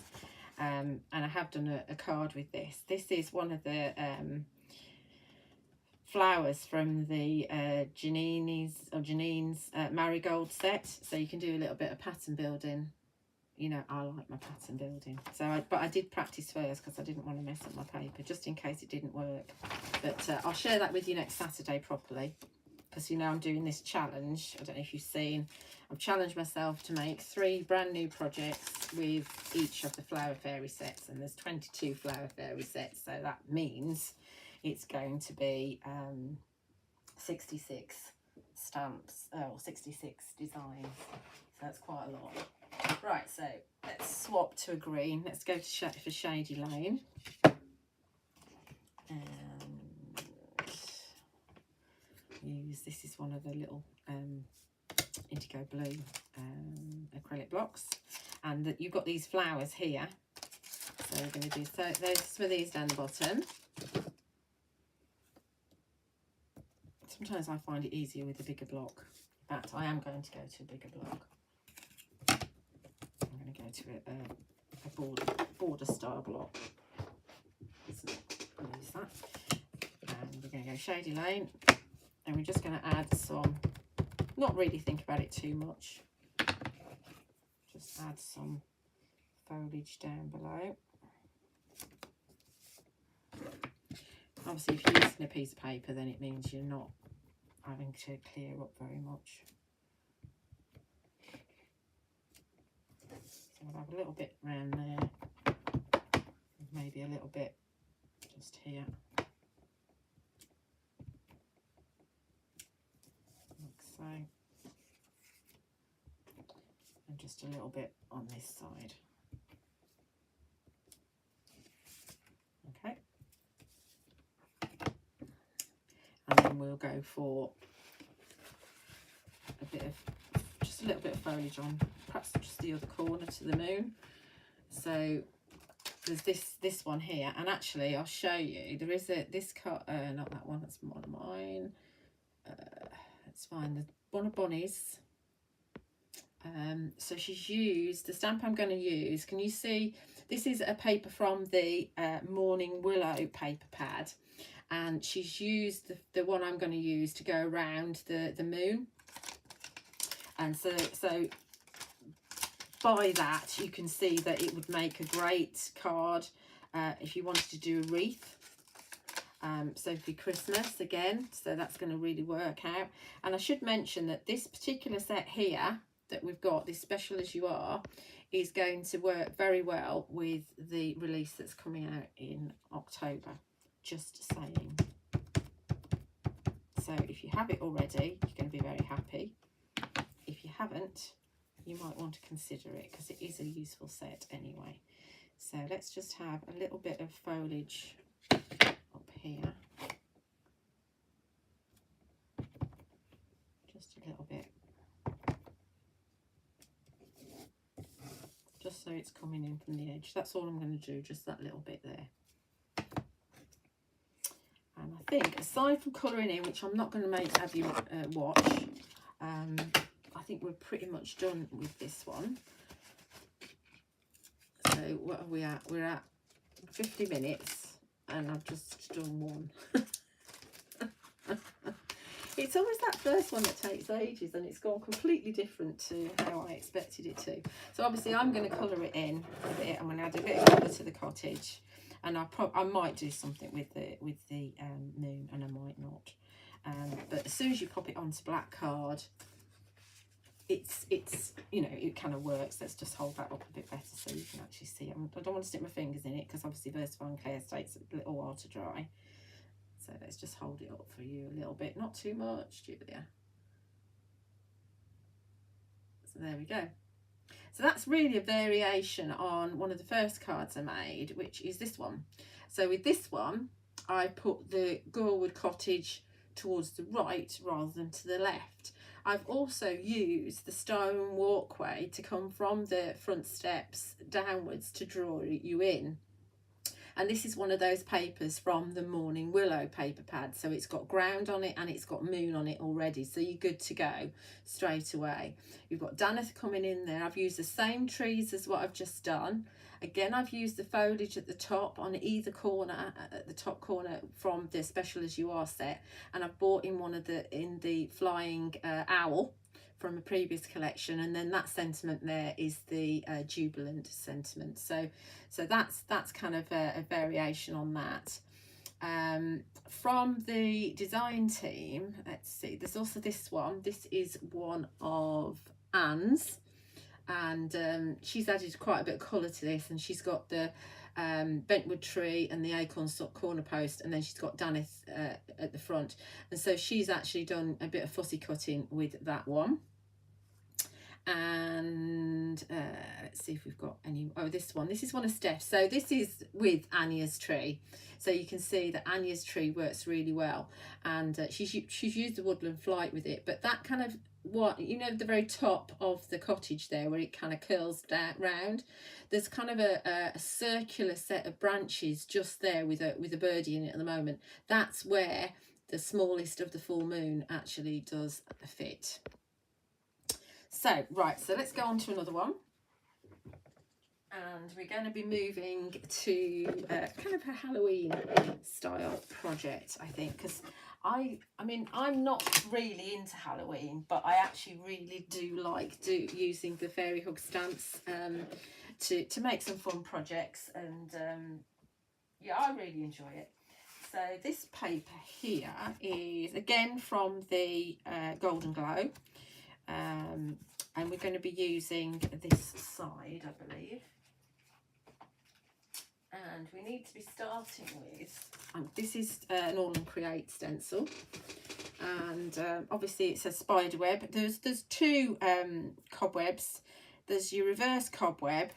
and I have done a card with this. This is one of the flowers from the Janine's marigold set, so you can do a little bit of pattern building. You know, I like my pattern building, so but I did practice first because I didn't want to mess up my paper just in case it didn't work. But I'll share that with you next Saturday properly, because you know I'm doing this challenge. I don't know if you've seen, I've challenged myself to make 3 brand new projects with each of the Flower Fairy sets, and there's 22 Flower Fairy sets, so that means it's going to be 66 stamps, 66 designs, so that's quite a lot. Right, so let's swap to a green. Let's go for Shady Lane. And use, this is one of the little indigo blue acrylic blocks, and that you've got these flowers here. So we're going to do some of these down the bottom. Sometimes I find it easier with a bigger block, but I am going to go to a bigger block. I'm going to go to a border style block. So I'll use that. And we're going to go Shady Lane, and we're just going to add some, not really think about it too much, just add some foliage down below. Obviously if you're using a piece of paper, then it means you're not having to clear up very much. So I'll have a little bit around there, maybe a little bit just here, like so, and just a little bit on this side. Okay, and then we'll go for just a little bit of foliage on, perhaps just the other corner to the moon. So there's this one here, and actually I'll show you, there is this cut, not that one, that's one of mine, it's fine, one of Bonnie's. So she's used the stamp I'm going to use. Can you see, this is a paper from the Morning Willow paper pad, and she's used the one I'm going to use to go around the moon. And so by that you can see that it would make a great card if you wanted to do a wreath. So for Christmas again, so that's going to really work out. And I should mention that this particular set here that we've got, this Special As You Are, is going to work very well with the release that's coming out in October, just saying. So if you have it already, you're going to be very happy. If you haven't, you might want to consider it, because it is a useful set anyway. So let's just have a little bit of foliage up here, just a little bit, just so it's coming in from the edge. That's all I'm going to do, just that little bit there. And I think, aside from colouring in, which I'm not going to have you watch, I think we're pretty much done with this one. So what are we at? We're at 50 minutes and I've just done one. It's always that first one that takes ages, and it's gone completely different to how I expected it to. So obviously I'm going to colour it in a bit. I'm going to add a bit of colour to the cottage, and I might do something with the moon, and I might not. But as soon as you pop it onto black card, it's you know, it kind of works. Let's just hold that up a bit better so you can actually see it. I don't want to stick my fingers in it because obviously Versatile and Clear takes a little while to dry. So let's just hold it up for you a little bit, not too much, Julia. So there we go. So that's really a variation on one of the first cards I made, which is this one. So with this one, I put the Gorewood cottage towards the right rather than to the left. I've also used the stone walkway to come from the front steps downwards to draw you in. And this is one of those papers from the Morning Willow paper pad. So it's got ground on it and it's got moon on it already. So you're good to go straight away. You've got Daneth coming in there. I've used the same trees as what I've just done. Again, I've used the foliage at the top on either corner, at the top corner from the Special As You Are set. And I've bought in in the flying owl from a previous collection, and then that sentiment there is the jubilant sentiment. So that's kind of a variation on that. From the design team, let's see, there's also this one. This is one of Anne's, and she's added quite a bit of colour to this, and she's got the bentwood tree and the acorn stalk corner post, and then she's got Daneth at the front, and so she's actually done a bit of fussy cutting with that one. And let's see if we've got any. Oh, this is one of Steph's. So this is with Anya's tree, so you can see that Anya's tree works really well, and she's used the Woodland Flight with it. But that kind of, what, you know, the very top of the cottage there where it kind of curls down round, there's kind of a circular set of branches just there with a birdie in it at the moment. That's where the smallest of the full moon actually does fit. So, right, so let's go on to another one. And we're going to be moving to kind of a Halloween style project, I think, because I mean, I'm not really into Halloween, but I actually really do like using the fairy hug stamps to make some fun projects, and yeah, I really enjoy it. So this paper here is again from the Golden Glow. And we're going to be using this side, I believe. And we need to be starting with, this is an All and Create stencil. And obviously it's a spider web. There's two cobwebs. There's your reverse cobweb,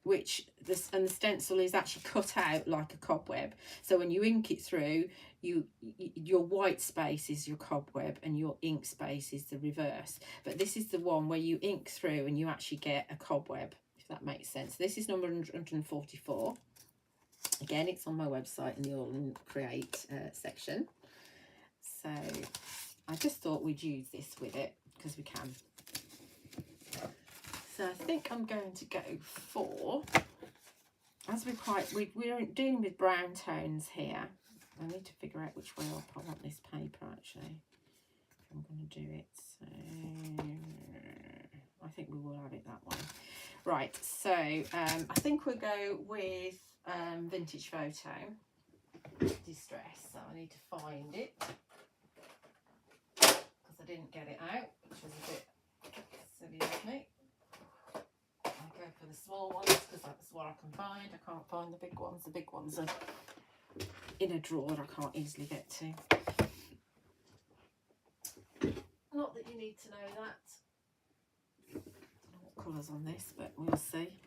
which and the stencil is actually cut out like a cobweb. So when you ink it through, your white space is your cobweb and your ink space is the reverse. But this is the one where you ink through and you actually get a cobweb, if that makes sense. This is number 144. Again, it's on my website in the All and Create section. So I just thought we'd use this with it because we can. So I think I'm going to go for, as we're dealing with brown tones here. I need to figure out which way I want this paper actually. I'm going to do it. So I think we will have it that way. Right. So I think we'll go with Vintage Photo Distress. So I need to find it because I didn't get it out, which was a bit silly of me. I'll go for the small ones because that's what I can find. I can't find the big ones. The big ones are in a drawer I can't easily get to. Not that you need to know that. I don't know what colours on this, but we'll see.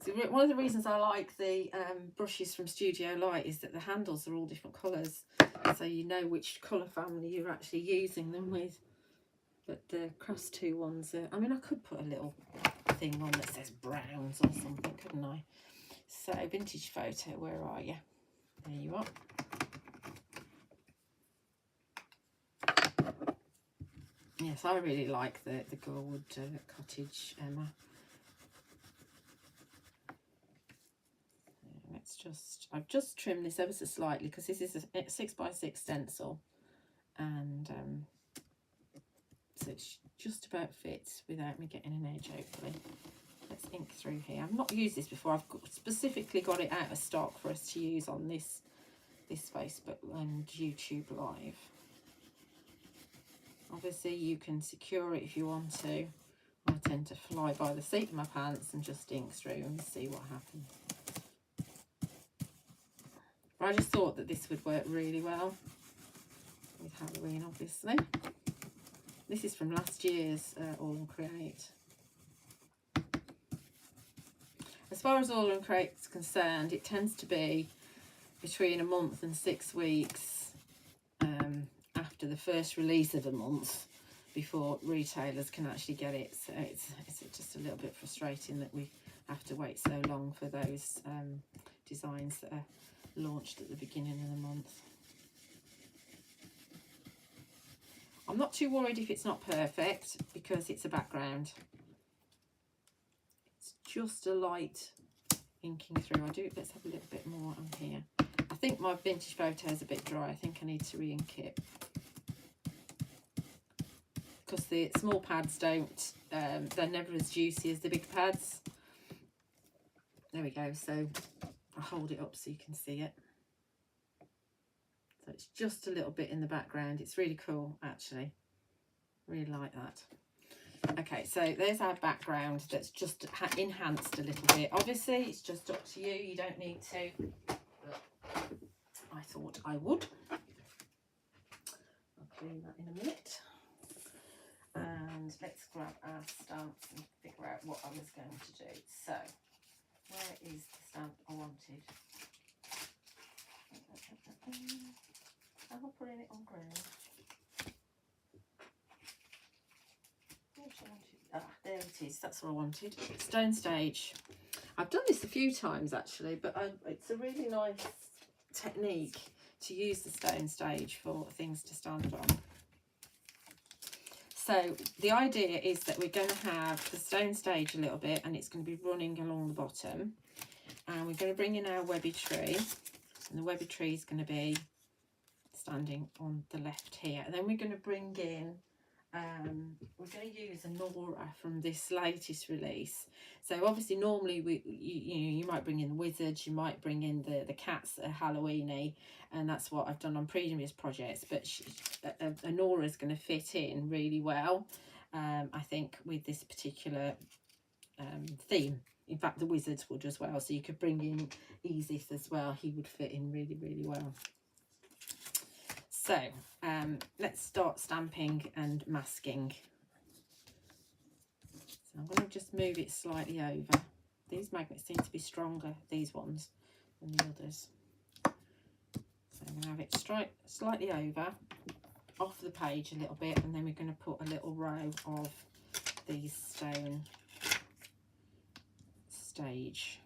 So one of the reasons I like the brushes from Studio Light is that the handles are all different colours, so you know which colour family you're actually using them with. But the Crust 2 ones are, I mean, I could put a little thing on that says browns or something, couldn't I? So Vintage Photo, where are you? There you are. Yes, I really like the Gorewood cottage, Emma. I've just trimmed this ever so slightly because this is a 6x6 stencil, and so it just about fits without me getting an edge, hopefully. Let's ink through here. I've not used this before. I've specifically got it out of stock for us to use on this Facebook and YouTube Live. Obviously you can secure it if you want to. I tend to fly by the seat of my pants and just ink through and see what happens. But I just thought that this would work really well with Halloween, obviously. This is from last year's All and Create. As far as All and Create is concerned, it tends to be between a month and 6 weeks after the first release of a month before retailers can actually get it. So it's just a little bit frustrating that we have to wait so long for those designs that are launched at the beginning of the month. I'm not too worried if it's not perfect because it's a background. It's just a light inking through. Let's have a little bit more on here. I think my vintage photo is a bit dry. I think I need to re-ink it. Because the small pads don't, they're never as juicy as the big pads. There we go. So I'll hold it up so you can see it. So it's just a little bit in the background. It's really cool, actually. Really like that. Okay, so there's our background that's just enhanced a little bit. Obviously, it's just up to you. You don't need to. But I thought I would. I'll clean that in a minute. And let's grab our stamps and figure out what I was going to do. So, where is the stamp I wanted? Am I putting it on ground? Ah, there it is. That's what I wanted. Stone Stage. I've done this a few times actually, but it's a really nice technique to use the Stone Stage for things to stand on. So the idea is that we're going to have the Stone Stage a little bit and it's going to be running along the bottom. And we're going to bring in our Webby tree. And the Webby tree is going to be standing on the left here. And then we're going to bring in, we're going to use a Nora from this latest release. So obviously normally you might bring in the wizards, you might bring in the cats that are Halloweeny, and that's what I've done on previous projects. But a Nora is going to fit in really well, I think, with this particular theme. In fact, the wizards would as well. So you could bring in Edith as well. He would fit in really, really well. So let's start stamping and masking. So I'm going to just move it slightly over. These magnets seem to be stronger, these ones, than the others. So I'm going to have it slightly over, off the page a little bit, and then we're going to put a little row of these Stone Stage.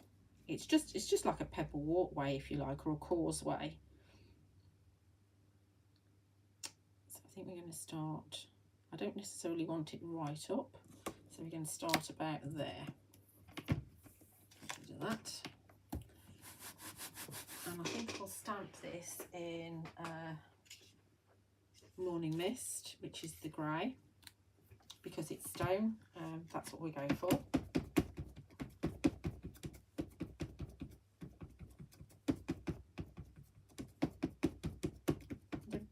It's just like a pebble walkway, if you like, or a causeway. I think we're going to start, I don't necessarily want it right up, so we're going to start about there. Do that. And I think I'll stamp this in Morning Mist, which is the grey, because it's stone, that's what we go for.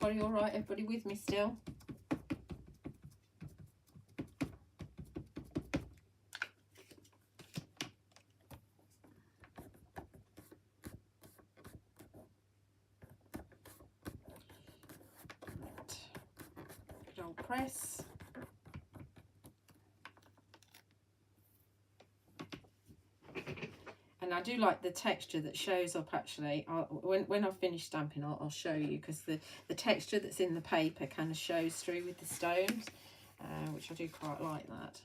Everybody all right? Everybody with me still? Good old press. And I do like the texture that shows up actually. When I've finished stamping, I'll show you, because the texture that's in the paper kind of shows through with the stones, which I do quite like that.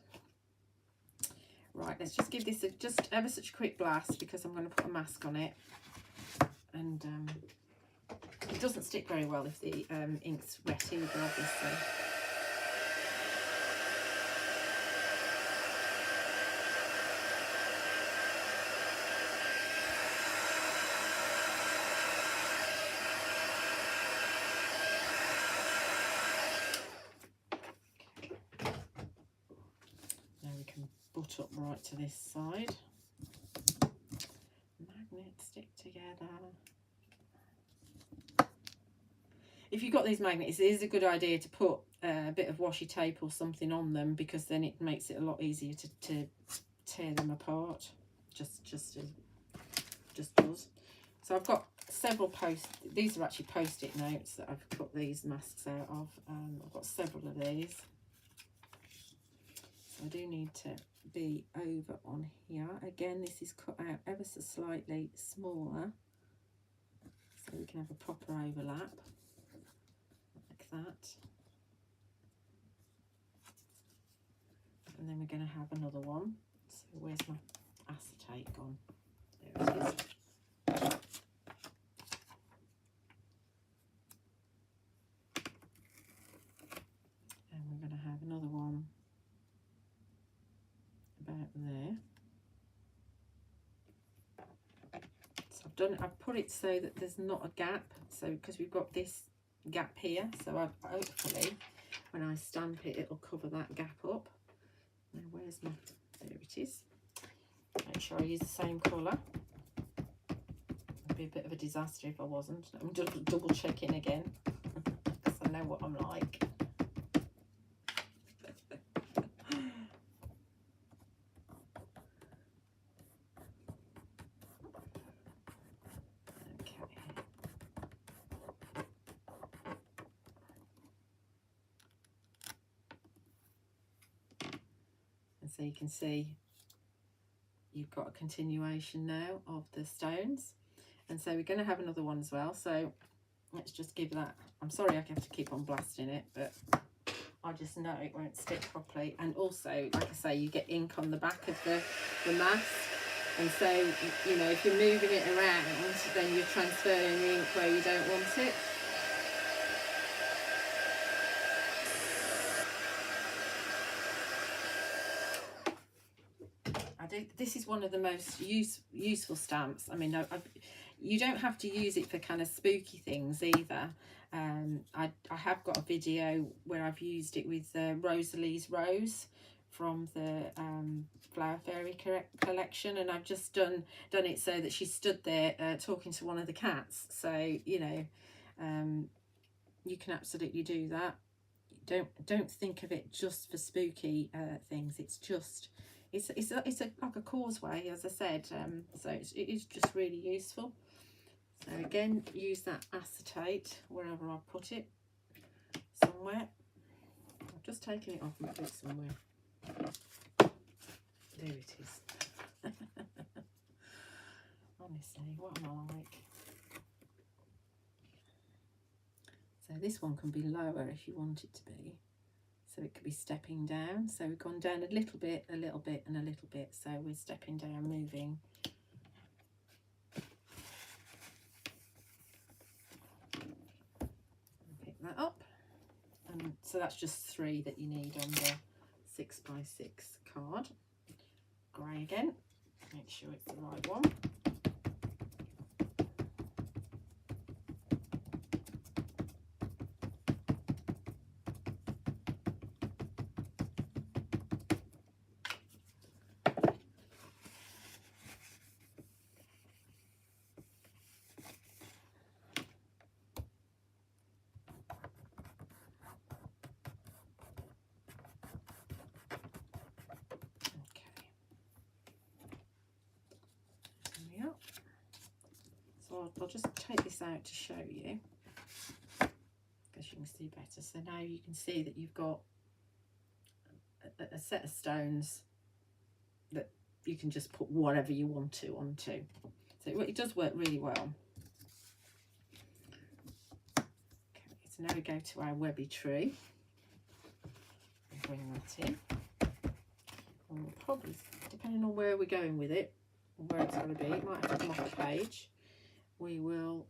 Right, let's just give this just ever such a quick blast, because I'm going to put a mask on it. And it doesn't stick very well if the ink's wet either, obviously. front up right to this side. Magnets stick together. If you've got these magnets, it is a good idea to put a bit of washi tape or something on them, because then it makes it a lot easier to tear them apart. Just does. So I've got several these are actually post-it notes that I've cut these masks out of. I've got several of these. So I do need to be over on here. Again, this is cut out ever so slightly smaller, so we can have a proper overlap. That, and then we're going to have another one. So where's my acetate gone? There it is. And we're going to have another one about there. So I've put it so that there's not a gap, so because we've got this gap here, so hopefully when I stamp it, it'll cover that gap up. Now where's my, there it is. Make sure I use the same colour. It'd be a bit of a disaster if I wasn't. I'm just double checking again because I know what I'm like. So you can see you've got a continuation now of the stones, and so we're going to have another one as well. So let's just give that, I'm sorry I have to keep on blasting it, but I just know it won't stick properly. And also, like I say, you get ink on the back of the mask, and so, you know, if you're moving it around, then you're transferring the ink where you don't want it. This is one of the most useful stamps. I mean, you don't have to use it for kind of spooky things either. I have got a video where I've used it with Rosalie's Rose from the Flower Fairy collection, and I've just done it so that she stood there talking to one of the cats. So, you know, you can absolutely do that. Don't think of it just for spooky things. It's just it's like a causeway, as I said. So it is just really useful. So again, use that acetate wherever I put it, somewhere. I've just taken it off and put it somewhere. There it is. Honestly, what am I like? So this one can be lower if you want it to be. So it could be stepping down. So we've gone down a little bit, and a little bit. So we're stepping down, moving. Pick that up. And so that's just 3 that you need on the 6x6 card. Grey again. Make sure it's the right one. So I'll just take this out to show you, because you can see better. So now you can see that you've got a set of stones that you can just put whatever you want to onto. So it does work really well. Okay, so now we go to our webby tree. Bring that in. And we'll probably, depending on where we're going with it, or where it's going to be, it might have to come off the page. We will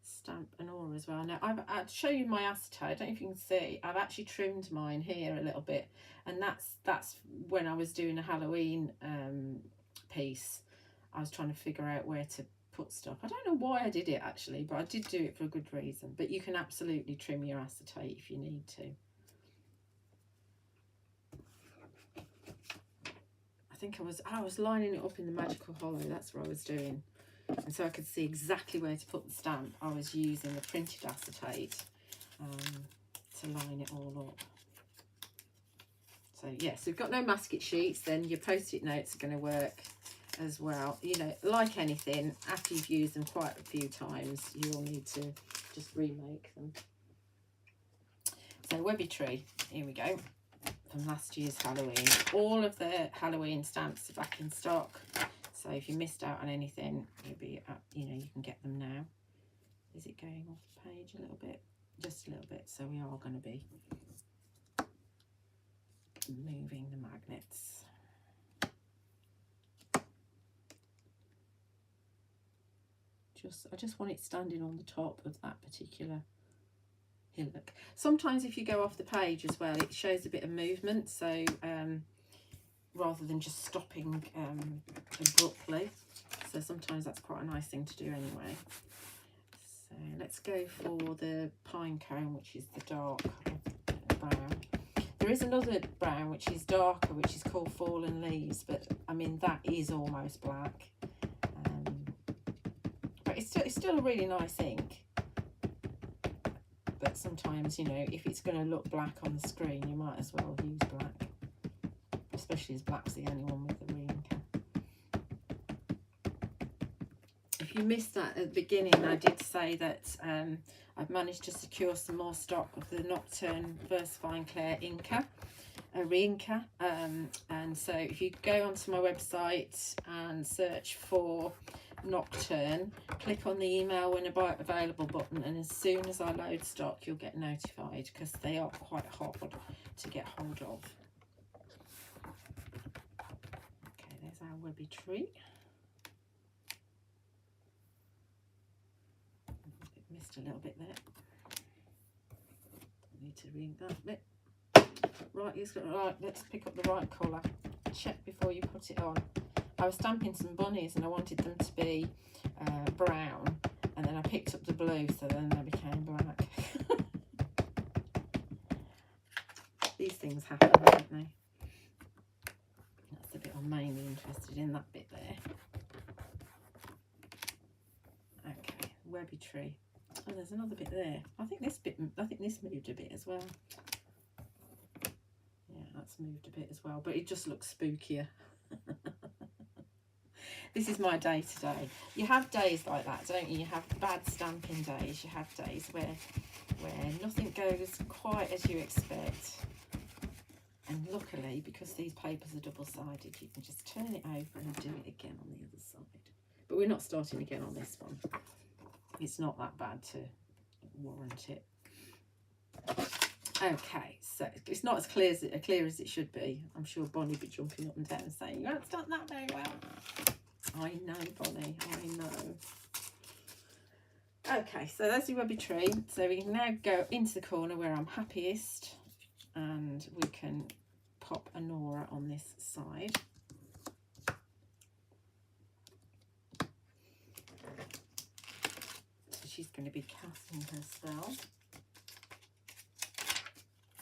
stamp an aura as well. Now I'll show you my acetate. I don't know if you can see, I've actually trimmed mine here a little bit, and that's when I was doing a Halloween piece. I was trying to figure out where to put stuff. I don't know why I did it actually, but I did do it for a good reason. But you can absolutely trim your acetate if you need to. think I was lining it up in the magical hollow. That's what I was doing. And so I could see exactly where to put the stamp. I was using the printed acetate to line it all up. So yes, we've got no masket sheets, then your post-it notes are going to work as well. You know, like anything, after you've used them quite a few times, you'll need to just remake them. So Webby Tree, here we go, from last year's Halloween. All of the Halloween stamps are back in stock. So if you missed out on anything, you'll be, you know, you can get them now. Is it going off the page a little bit? Just a little bit. So we are going to be moving the magnets. I just want it standing on the top of that particular hillock. Sometimes if you go off the page as well, it shows a bit of movement, so rather than just stopping abruptly. So sometimes that's quite a nice thing to do anyway. So let's go for the pine cone, which is the dark brown. There is another brown which is darker, which is called Fallen Leaves, but I mean that is almost black. But it's still a really nice ink. But sometimes, you know, if it's going to look black on the screen, you might as well use black, especially as black's the only one with the re-inker. If you missed that at the beginning, I did say that I've managed to secure some more stock of the Nocturne VersaFine Clair inker, a re-inker. And so if you go onto my website and search for Nocturne, click on the email when available button, and as soon as I load stock, you'll get notified, because they are quite hard to get hold of. Okay, there's our Webby Tree. Missed a little bit there. Need to re-ink that bit. Right, let's pick up the right colour. Check before you put it on. I was stamping some bunnies and I wanted them to be brown, and then I picked up the blue, so then they became black. These things happen, don't they? That's the bit I'm mainly interested in, that bit there. Okay, Webby Tree. Oh, there's another bit there. I think this moved a bit as well. Yeah, that's moved a bit as well, but it just looks spookier. This is my day to day. You have days like that, don't you? You have bad stamping days. You have days where nothing goes quite as you expect. And luckily, because these papers are double-sided, you can just turn it over and do it again on the other side. But we're not starting again on this one. It's not that bad to warrant it. Okay, so it's not as clear as it should be. I'm sure Bonnie would be jumping up and down saying, you haven't done that very well. I know, Bonnie, I know. Okay, so there's the Webby Tree. So we can now go into the corner where I'm happiest, and we can pop a Nora on this side. So she's going to be casting her spell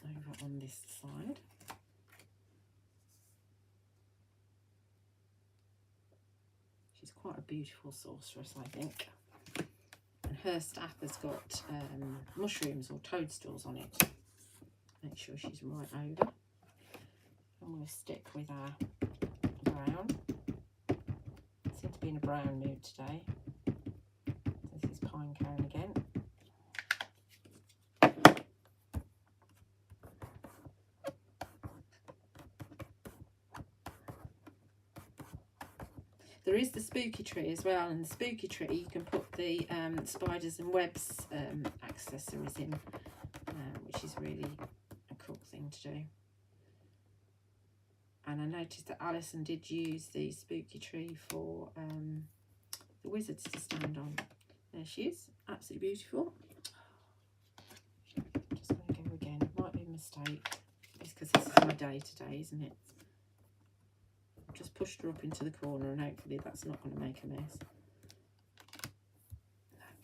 over on this side. She's quite a beautiful sorceress, I think. And her staff has got mushrooms or toadstools on it. Make sure she's right over. And we'll stick with our brown. Seem to be in a brown mood today. This is pine cone again. There is the Spooky Tree as well, and the Spooky Tree you can put the spiders and webs accessories in, which is really a cool thing to do. And I noticed that Alison did use the Spooky Tree for the wizards to stand on. There she is, absolutely beautiful. Just going to go again, might be a mistake. It's because this is my day today, isn't it? Just pushed her up into the corner, and hopefully that's not going to make a mess.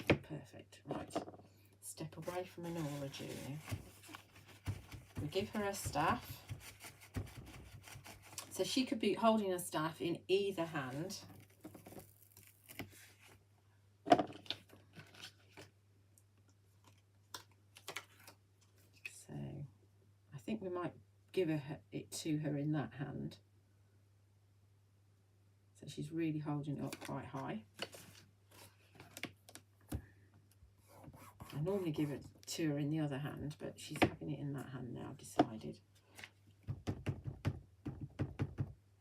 No, perfect. Right, step away from Nora, Julia. We give her a staff. So she could be holding her staff in either hand. So I think we might give it to her in that hand. So she's really holding it up quite high. I normally give it to her in the other hand, but she's having it in that hand now, I've decided.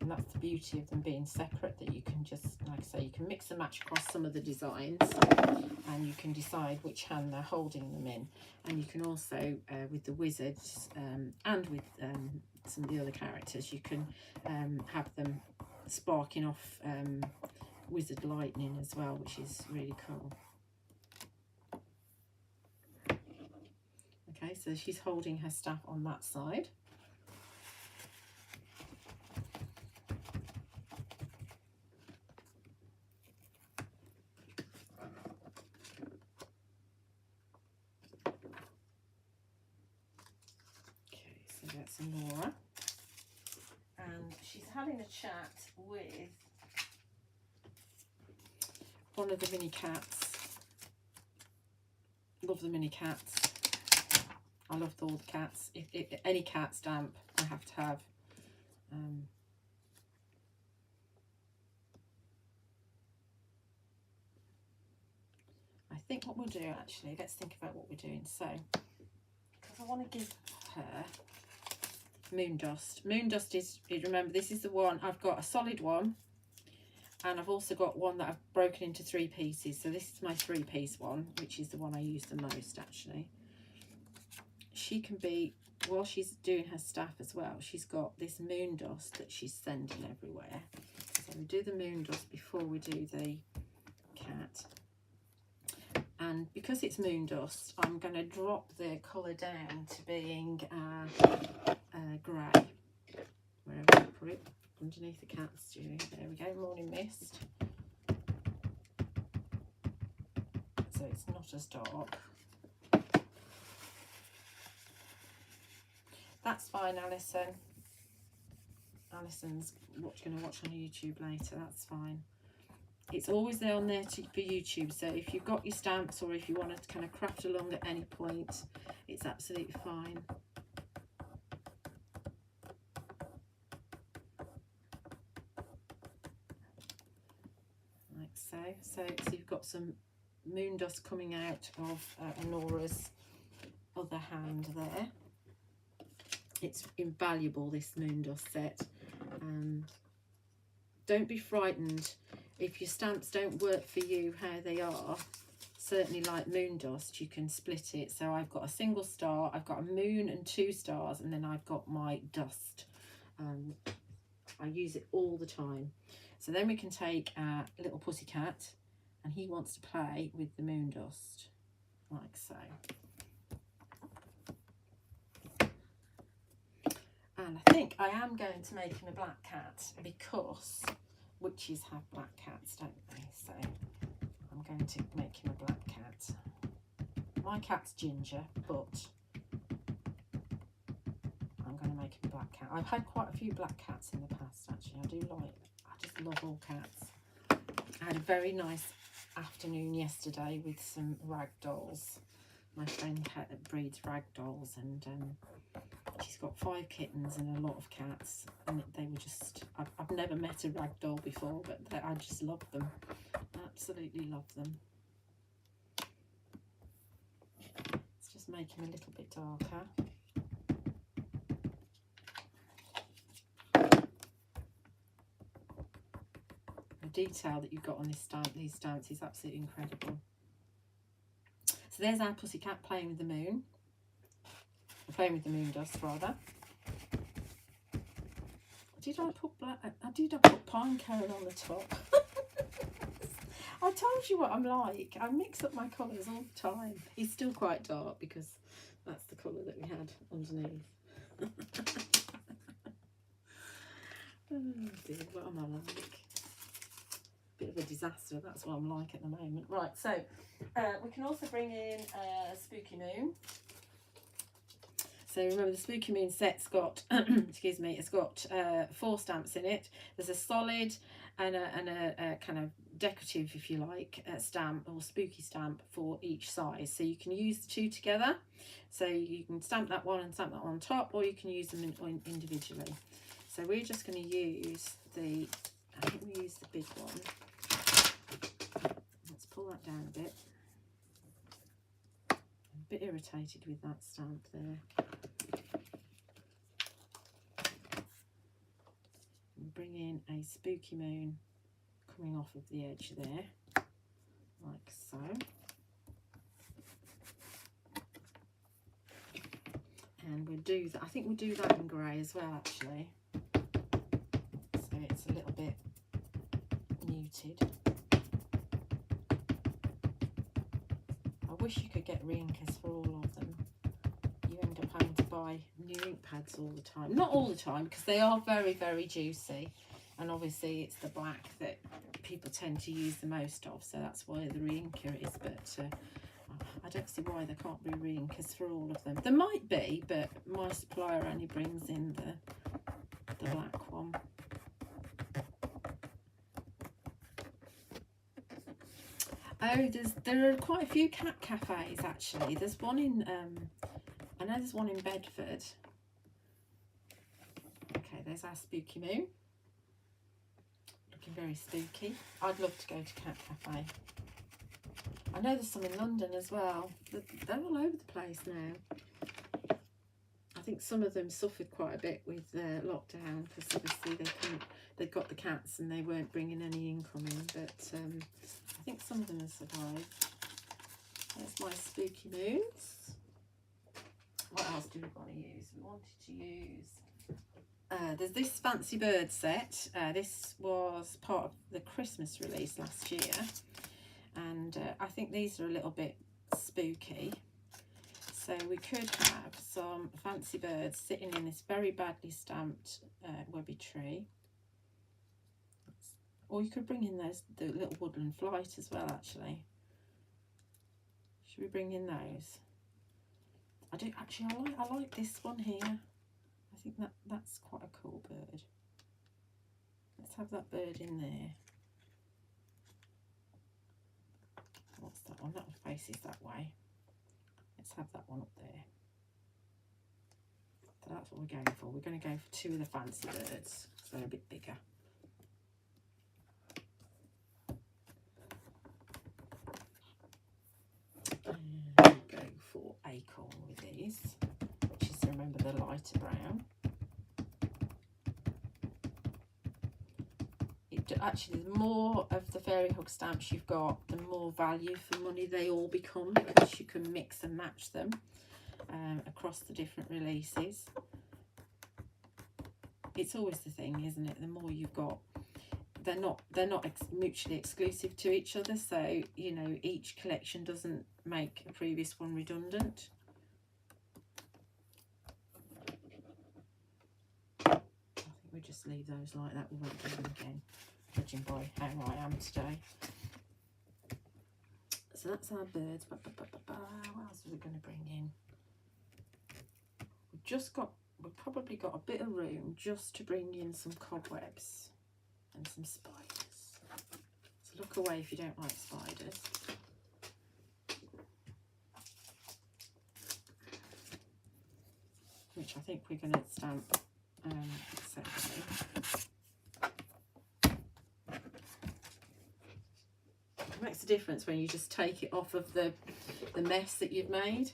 And that's the beauty of them being separate, that you can just, like I say, you can mix and match across some of the designs, and you can decide which hand they're holding them in. And you can also, with the wizards and with some of the other characters, you can have them sparking off wizard lightning as well, which is really cool. Okay, so she's holding her staff on that side. Okay, so that's Nora. And she's having a chat with one of the mini cats. Love the mini cats. I love all the cats. If any cat stamp I have to have. I think what we'll do, actually, let's think about what we're doing. So, because I want to give her moon dust. Moon dust is, remember, this is the one, I've got a solid one, and I've also got one that I've broken into 3 pieces. So this is my 3-piece one, which is the one I use the most, actually. She can be, while she's doing her staff as well, she's got this moon dust that she's sending everywhere. So we do the moon dust before we do the cat. And because it's moon dust, I'm going to drop the colour down to being grey. Wherever I put it, underneath the cat's due. There we go, morning mist. So it's not as dark. That's fine, Alison. Alison's going to watch on YouTube later. That's fine. It's always there on there for YouTube. So if you've got your stamps, or if you want to kind of craft along at any point, it's absolutely fine. Like so. So you've got some moon dust coming out of Nora's other hand there. It's invaluable, this moon dust set. Don't be frightened if your stamps don't work for you how they are. Certainly, like moon dust, you can split it. So I've got a single star, I've got a moon and 2 stars, and then I've got my dust. I use it all the time. So then we can take our little pussycat, and he wants to play with the moon dust, like so. And I think I am going to make him a black cat, because witches have black cats, don't they? So I'm going to make him a black cat. My cat's ginger, but I'm going to make him a black cat. I've had quite a few black cats in the past, actually. I just love all cats. I had a very nice afternoon yesterday with some rag dolls. My friend breeds rag dolls, and she's got 5 kittens and a lot of cats, and they were just, I've never met a rag doll before, but I just love them. Absolutely love them. Let's just make him a little bit darker. The detail that you've got on these stamps is absolutely incredible. So there's our pussycat playing with the moon. Playing with the moon dust, rather. Did I put pine cone on the top? I told you what I'm like. I mix up my colours all the time. It's still quite dark because that's the colour that we had underneath. Oh dear, what am I like? Bit of a disaster, that's what I'm like at the moment. Right, so we can also bring in Spooky Moon. So remember, the Spooky Moon set's got, excuse me, it's got 4 stamps in it. There's a solid and a kind of decorative, if you like, stamp or spooky stamp for each size. So you can use the 2 together. So you can stamp that one and stamp that one on top, or you can use them individually. So we're just going to use the, I think we use the big one. Let's pull that down a bit. I'm a bit irritated with that stamp there. And bring in a Spooky Moon coming off of the edge there, like so. And we'll do that, I think we'll do that in grey as well, actually. So it's a little bit muted. I wish you could get reinkers for all of them. You end up having to buy new ink pads all the time. Not all the time, because they are very, very juicy. And obviously it's the black that people tend to use the most of. So that's why the reinker is. But I don't see why there can't be reinkers for all of them. There might be, but my supplier only brings in the black one. Oh, there are quite a few cat cafes actually. There's one in I know there's one in Bedford. Okay, there's our Spooky Moon. Looking very spooky. I'd love to go to Cat Cafe. I know there's some in London as well. They're all over the place now. I think some of them suffered quite a bit with lockdown, because obviously they'd got the cats and they weren't bringing any income in. But I think some of them have survived. There's my Spooky Moons. What else do we want to use? We wanted to use... there's this Fancy Bird set. This was part of the Christmas release last year. And I think these are a little bit spooky. So we could have some fancy birds sitting in this very badly stamped webby tree. Or you could bring in the little Woodland Flight as well, actually. Should we bring in those? I do actually. I like this one here. I think that's quite a cool bird. Let's have that bird in there. What's that one? That one faces that way. Let's have that one up there. So that's what we're going for. We're going to go for 2 of the fancy birds. So they're a bit bigger. And go for acorn with these, which is, remember, the lighter brown. Actually, the more of the fairy hug stamps you've got, the more value for money they all become, because you can mix and match them across the different releases. It's always the thing, isn't it? The more you've got, they're not mutually exclusive to each other. So you know, each collection doesn't make a previous one redundant. I think we just leave those like that. We won't do them again, judging by how I am today. So that's our birds. What else are we going to bring in? We've probably got a bit of room just to bring in some cobwebs and some spiders. So look away if you don't like spiders. Which I think we're going to stamp separately. It makes a difference when you just take it off of the mess that you've made.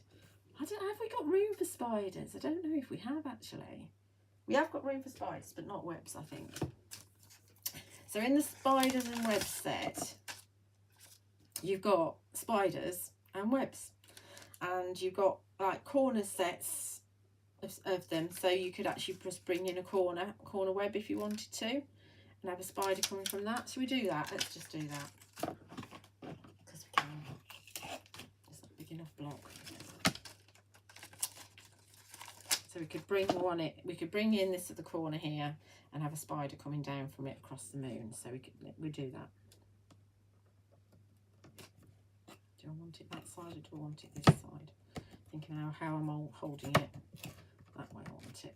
I don't know, have we got room for spiders? I don't know if we have, actually. We have got room for spiders, but not webs, I think. So in the spiders and webs set, you've got spiders and webs. And you've got like corner sets of them. So you could actually just bring in a corner web if you wanted to. And have a spider coming from that. Should we do that? Let's just do that. Because we can. It's a big enough block. So we could bring in this at the corner here and have a spider coming down from it across the moon. So we do that. Do I want it that side or do I want it this side? Thinking how I'm all holding it. that way I want it.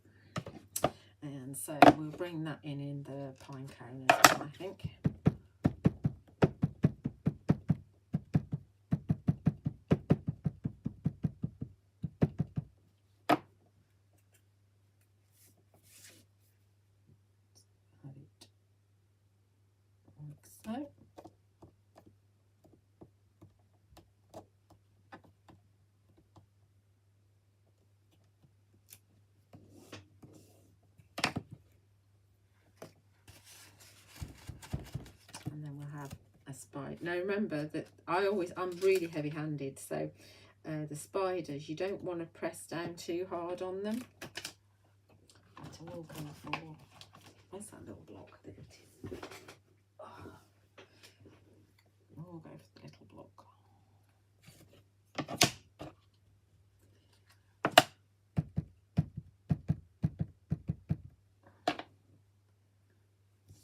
And so we'll bring that in the pine cone as well, I think. Like so. And then we'll have a spider. Now remember that I'm really heavy handed, so the spiders, you don't want to press down too hard on them. But I will go for, where's that little block? There it is. Oh. We'll go for the little block.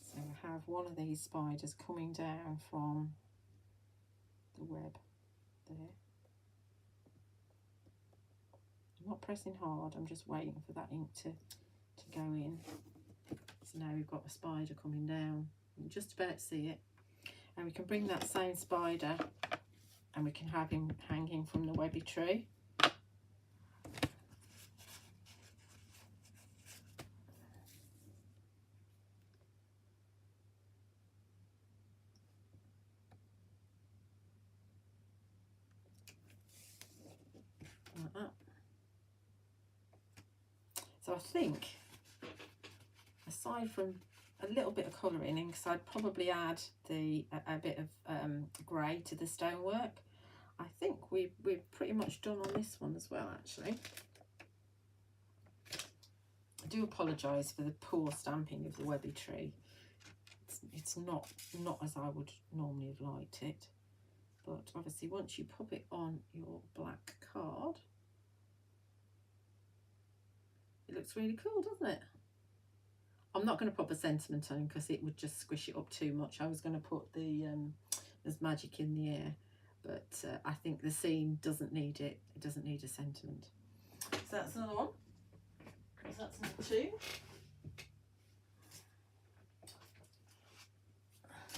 So we have one of these spiders coming down from the web there. I'm not pressing hard, I'm just waiting for that ink to go in. So now we've got a spider coming down. You can just about see it. And we can bring that same spider and we can have him hanging from the webby tree. Like that. So I think, aside from a little bit of colouring in, because I'd probably add a bit of grey to the stonework, I think we're pretty much done on this one as well, actually. I do apologise for the poor stamping of the webby tree. It's not as I would normally have liked it, but obviously once you pop it on your black card, it looks really cool, doesn't it? I'm not going to pop a sentiment on because it would just squish it up too much. I was going to put the there's magic in the air, but I think the scene doesn't need it. It doesn't need a sentiment. So that's another one. So that's number 2.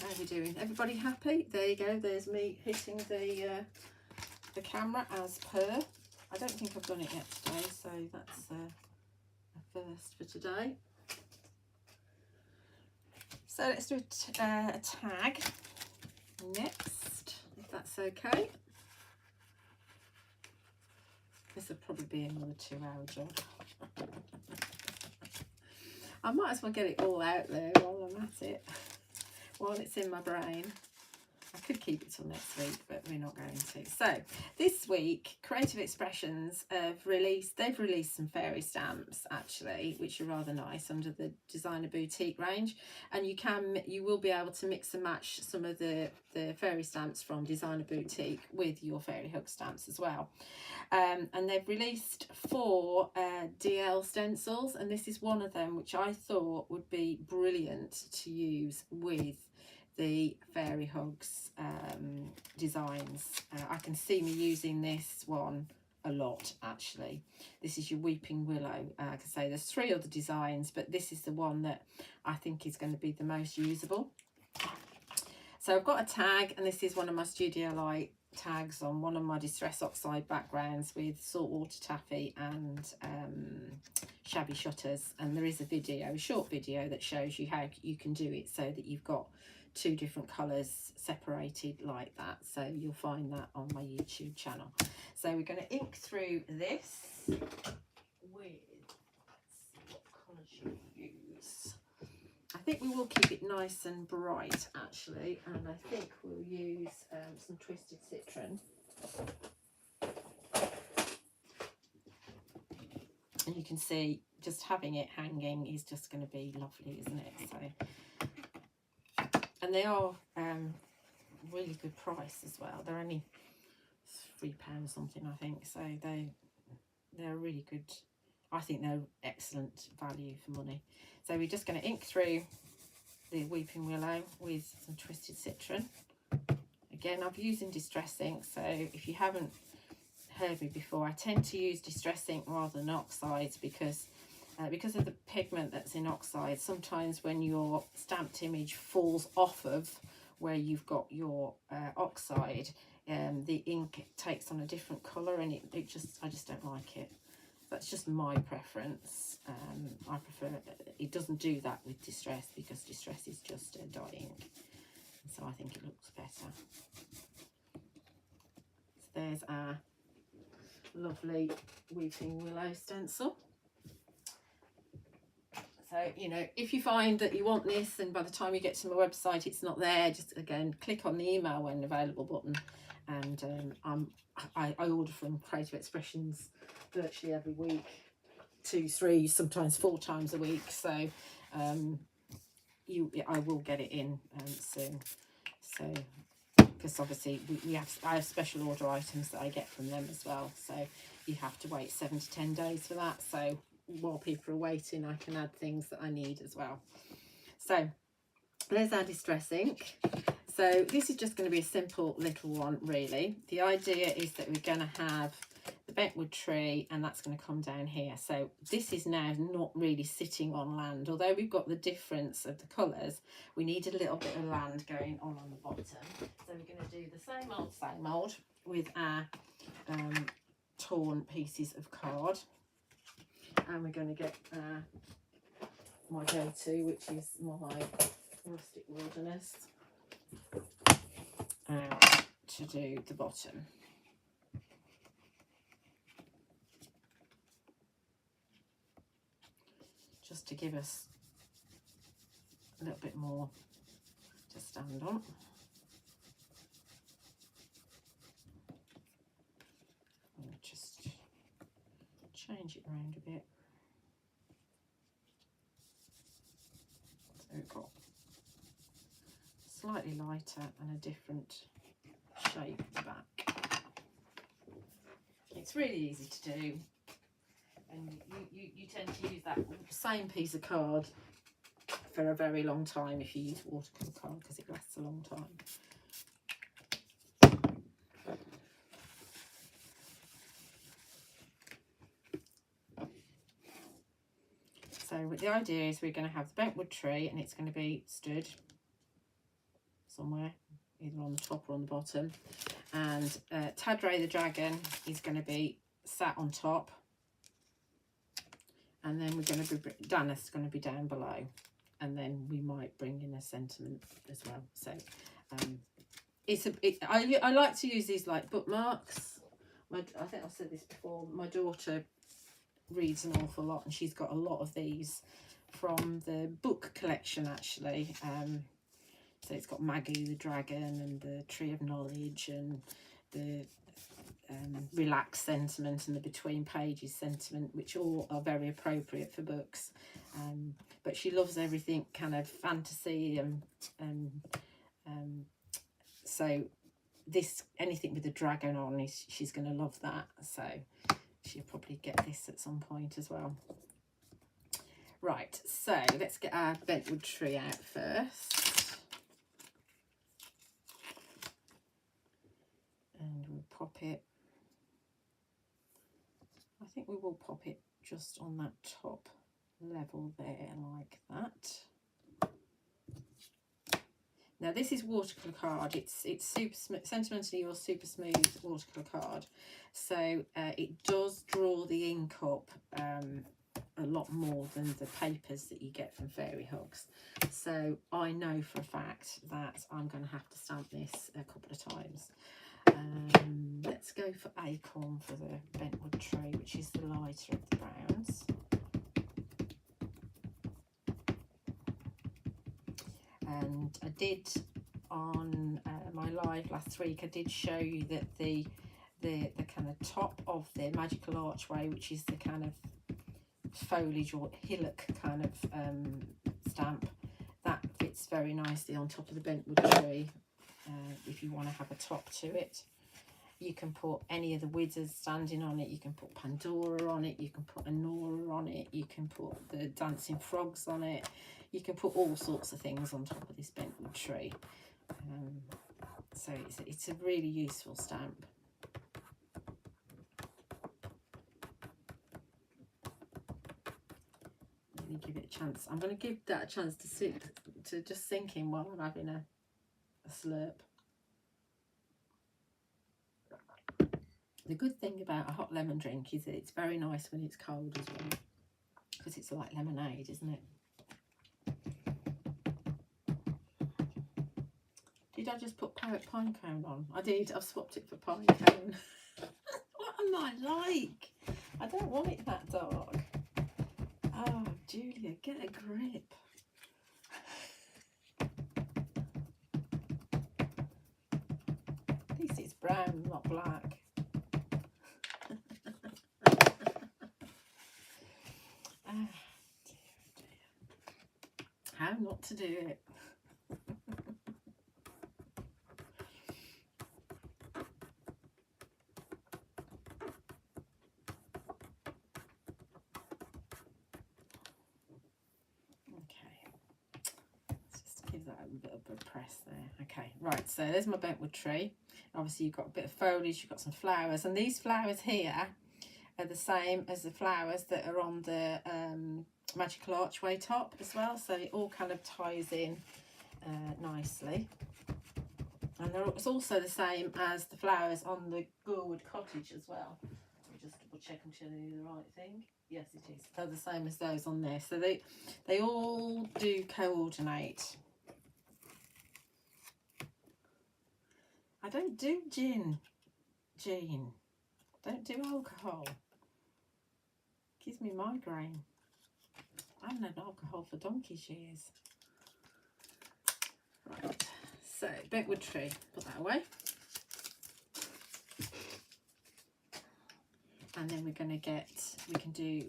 How are we doing? Everybody happy? There you go. There's me hitting the camera as per. I don't think I've done it yet today, so that's a first for today. So let's do a tag next, if that's okay. This will probably be another 2-hour job. I might as well get it all out there while I'm at it, while it's in my brain. I could keep it till next week, but we're not going to. So this week, Creative Expressions have released some fairy stamps actually, which are rather nice under the Designer Boutique range. And you will be able to mix and match some of the fairy stamps from Designer Boutique with your fairy hug stamps as well. And they've released 4 DL stencils, and this is one of them which I thought would be brilliant to use with the fairy hugs designs. I can see me using this one a lot actually. This is your Weeping Willow. Like I say, there's 3 other designs, but this is the one that I think is going to be the most usable. So I've got a tag, and this is one of my Studio Light tags on one of my Distress Oxide backgrounds with saltwater taffy and shabby shutters, and there is a short video that shows you how you can do it so that you've got 2 different colours separated like that. So you'll find that on my YouTube channel. So we're going to ink through this with, let's see what colour should we use. I think we will keep it nice and bright actually, and I think we'll use some Twisted Citron. And you can see just having it hanging is just going to be lovely, isn't it? So, and they are really good price as well. They're only £3 something, I think. So they're really good. I think they're excellent value for money. So we're just going to ink through the Weeping Willow with some Twisted Citron. Again, I've used in Distress ink, so if you haven't heard me before, I tend to use distress ink rather than oxides because of the pigment that's in oxide. Sometimes when your stamped image falls off of where you've got your oxide, the ink takes on a different colour, and I just don't like it. That's just my preference. I prefer it doesn't do that with distress, because distress is just a dye ink, so I think it looks better. So there's our lovely Weeping Willow stencil. So, you know, if you find that you want this and by the time you get to my website it's not there, just again click on the email when available button, and I order from Creative Expressions virtually every week, 2, 3, sometimes 4 times a week. So I will get it in soon. So because obviously I have special order items that I get from them as well, so you have to wait 7 to 10 days for that. So while people are waiting, I can add things that I need as well. So there's our distress ink. So this is just going to be a simple little one, really. The idea is that we're going to have the bentwood tree, and that's going to come down here. So this is now not really sitting on land, although we've got the difference of the colours. We need a little bit of land going on the bottom. So we're going to do the same old with our torn pieces of card. And we're going to get my go-to, which is my Rustic Wilderness, to do the bottom. Just to give us a little bit more to stand on. I'll just change it around a bit. So we've got slightly lighter and a different shape at the back. It's really easy to do, and you tend to use that same piece of card for a very long time if you use watercolour card, because it lasts a long time. So the idea is we're going to have the bentwood tree, and it's going to be stood somewhere, either on the top or on the bottom, and Tadray the dragon is going to be sat on top, and then we're going to be Daneth's going to be down below, and then we might bring in a sentiment as well. So I like to use these like bookmarks. I think I've said this before, my daughter reads an awful lot, and she's got a lot of these from the book collection actually. So it's got Maggie the dragon, and the Tree of Knowledge, and the relaxed sentiment, and the between pages sentiment, which all are very appropriate for books. But she loves everything kind of fantasy, and so this, anything with the dragon on, she's going to love that. So she'll probably get this at some point as well. Right, so let's get our bentwood tree out first. And we'll pop it, I think we will pop it just on that top level there, like that. Now this is watercolour card. It's super sentimentally or super smooth watercolour card, so it does draw the ink up a lot more than the papers that you get from Fairy Hugs. So I know for a fact that I'm going to have to stamp this a couple of times. Let's go for Acorn for the bentwood tree, which is the lighter of the browns. And I did on my live last week, I did show you that the kind of top of the Magical Archway, which is the kind of foliage or hillock kind of stamp, that fits very nicely on top of the bentwood tree. If you want to have a top to it, you can put any of the wizards standing on it, you can put Pandora on it, you can put Anora on it, you can put the dancing frogs on it, you can put all sorts of things on top of this bentwood tree. So it's a really useful stamp. give it a chance. I'm going to give that a chance to just sink in while I'm having a slurp. The good thing about a hot lemon drink is that it's very nice when it's cold as well, because it's like lemonade, isn't it? Did I just put pine cone on? I did. I've swapped it for pine cone. What am I like? I don't want it that dark. Oh, Julia, get a grip. At least it's brown, not black. Oh, dear. How not to do it. Press there. Okay, right, so there's my bentwood tree. Obviously you've got a bit of foliage, you've got some flowers, and these flowers here are the same as the flowers that are on the magical archway top as well, so it all kind of ties in nicely. And it's also the same as the flowers on the Gorewood cottage as well. Let me just double check I'm telling you the right thing. Yes, it is. They're the same as those on there, so they all do coordinate. I don't do gin, Jean. Don't do alcohol. Gives me migraine. I haven't had alcohol for donkey's years. Right, so bentwood tree, put that away. And then we're going to get, we can do,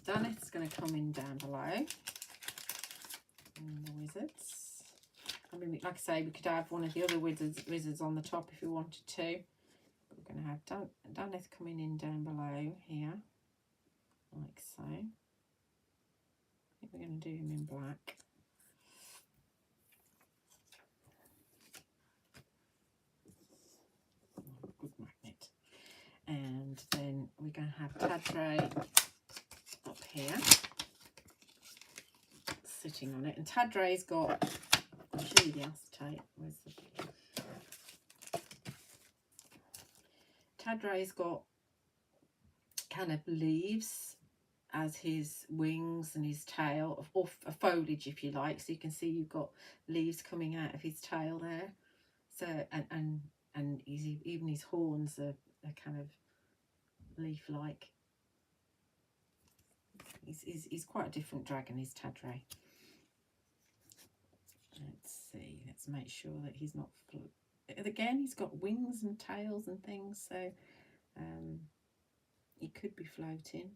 Daneth's going to come in down below. And the wizards. I mean, like I say, we could have one of the other wizards on the top if we wanted to. But we're going to have Daneth coming in down below here, like so. I think we're going to do him in black. Oh, good magnet. And then we're going to have Tadray up here, sitting on it. And Tadray's got... I'll show you the acetate. Where's the... Tadray's got kind of leaves as his wings and his tail, or a foliage if you like. So you can see you've got leaves coming out of his tail there. So and even his horns are kind of leaf-like. He's quite a different dragon, is Tadray. Let's see, let's make sure that he's not, again, he's got wings and tails and things, so he could be floating.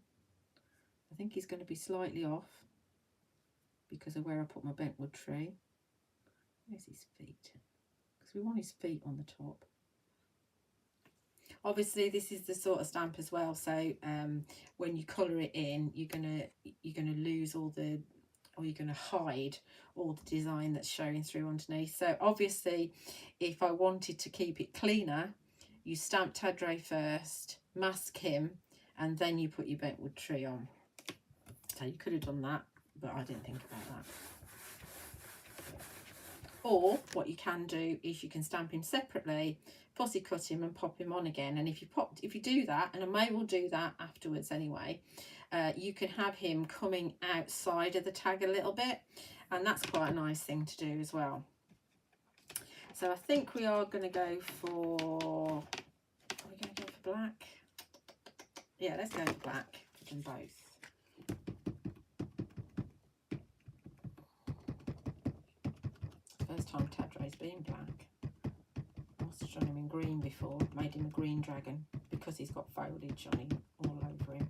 I think he's going to be slightly off because of where I put my bentwood tree. Where's his feet? Because we want his feet on the top. Obviously this is the sort of stamp as well, so when you colour it in, you're gonna lose all the, or you're going to hide all the design that's showing through underneath. So obviously if I wanted to keep it cleaner, you stamp Tadray first, mask him, and then you put your bentwood tree on. So you could have done that, but I didn't think about that. Or what you can do is you can stamp him separately, fussy cut him and pop him on again. And if you do that, and I may well do that afterwards anyway, you can have him coming outside of the tag a little bit, and that's quite a nice thing to do as well. So I think we are going to go for, are we going to go for black? Yeah, let's go for black for them both. First time Tadray's been black. I must have shown him in green before, made him a green dragon because he's got foliage on him, all over him.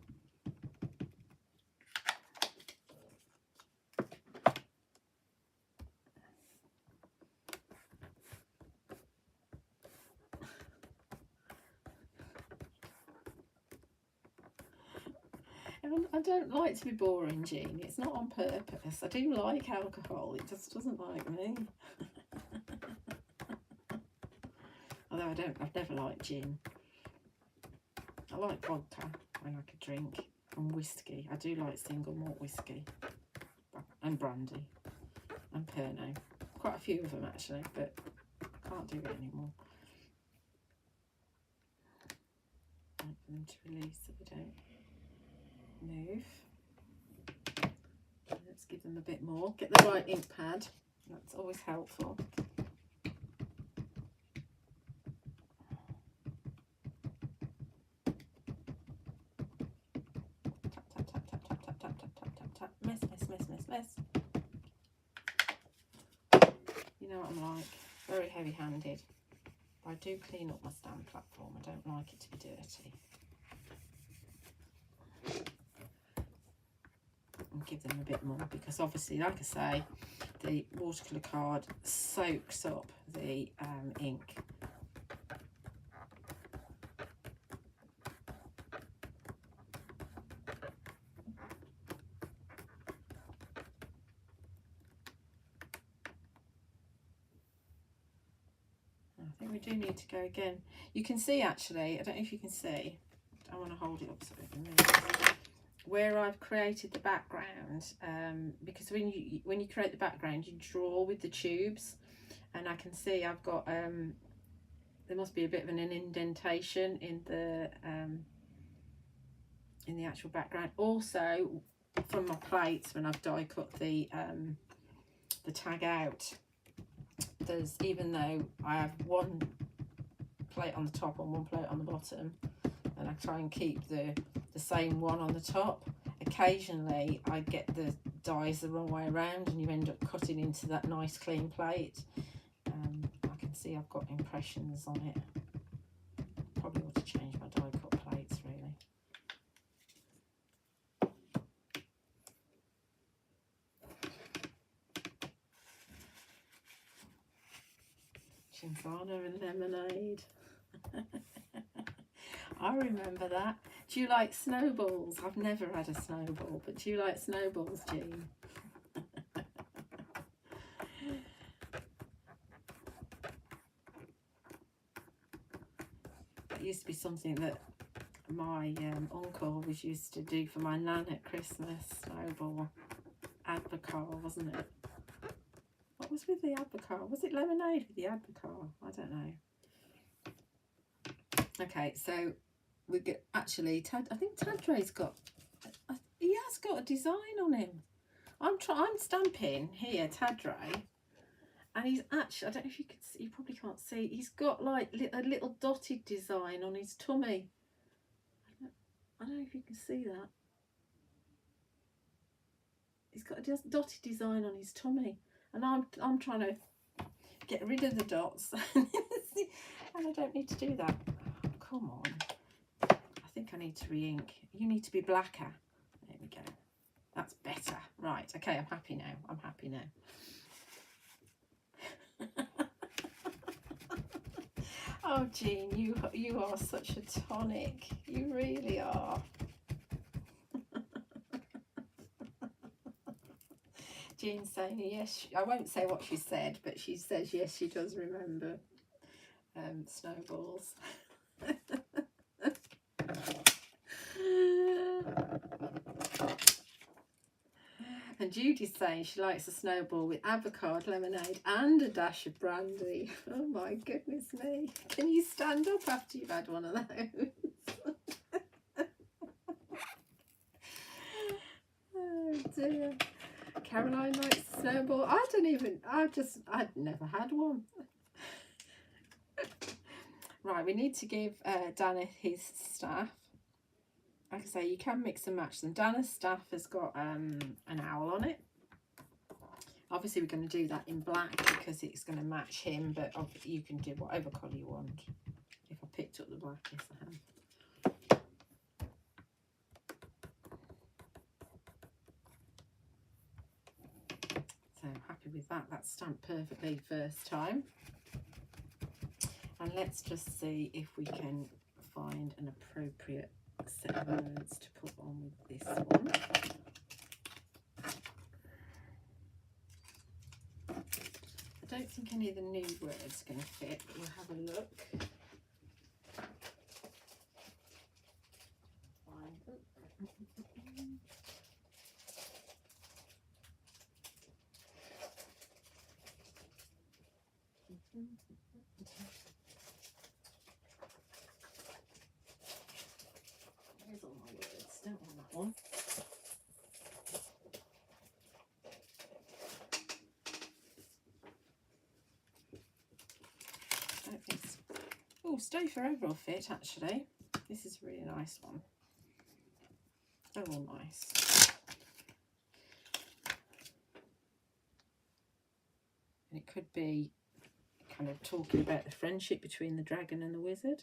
I don't like to be boring, Jean. It's not on purpose. I do like alcohol. It just doesn't like me. Although I've never liked gin. I like vodka when I could drink. from whiskey. I do like single malt whiskey and brandy and Pernod. Quite a few of them actually, but I can't do it anymore. Wait for them to release so they don't move. Let's give them a bit more. Get the right ink pad. That's always helpful. Tap, tap, tap, tap, tap, tap, tap, tap, tap, tap, tap. Mess, mess, mess, mess, mess. You know what I'm like. Very heavy-handed. I do clean up my stamp platform. I don't like it to be dirty. And give them a bit more because obviously, like I say, the watercolour card soaks up the ink. I think we do need to go again. You can see actually, I don't know if you can see, I want to hold it up so it can move. Where I've created the background, because when you create the background you draw with the tubes, and I can see I've got there must be a bit of an indentation in the actual background. Also from my plates, when I've die cut the tag out, there's, even though I have one plate on the top and one plate on the bottom, and I try and keep the same one on the top, occasionally I get the dies the wrong way around and you end up cutting into that nice clean plate. I can see I've got impressions on it. Probably ought to change my die cut plates really. Chinfana and lemonade. I remember that. Do you like snowballs? I've never had a snowball, but do you like snowballs, Jean? That used to be something that my uncle was used to do for my nan at Christmas. Snowball. Advocaat, wasn't it? What was with the advocaat? Was it lemonade with the advocaat? I don't know. Okay, so we get actually I think Tadre's got, he has got a design on him. I'm stamping here Tadre, and he's actually, I don't know if you can see, you probably can't see, he's got like a little dotted design on his tummy. I don't know if you can see that. He's got a dotted design on his tummy, and I'm trying to get rid of the dots and I don't need to do that. Oh, come on. I think I need to re-ink. You need to be blacker. There we go. That's better. Right. Okay, I'm happy now. I'm happy now. Oh, Jean, you are such a tonic. You really are. Jean's saying yes. I won't say what she said, but she says yes, she does remember snowballs. And Judy's saying she likes a snowball with avocado, lemonade and a dash of brandy. Oh my goodness me. Can you stand up after you've had one of those? Oh dear. Caroline likes a snowball. I'd never had one. Right, we need to give Dana his staff. Like I say, you can mix and match them. Dana's staff has got an owl on it. Obviously, we're going to do that in black because it's going to match him, but you can do whatever colour you want. If I picked up the black, yes I have. So happy with that. That's stamped perfectly first time. And let's just see if we can find an appropriate set of words to put on with this one. I don't think any of the new words are going to fit, but we'll have a look. Find them. There's all my words, don't want that one. Oh, Stay Forever will fit actually. This is a really nice one. They're all nice. And it could be kind of talking about the friendship between the dragon and the wizard.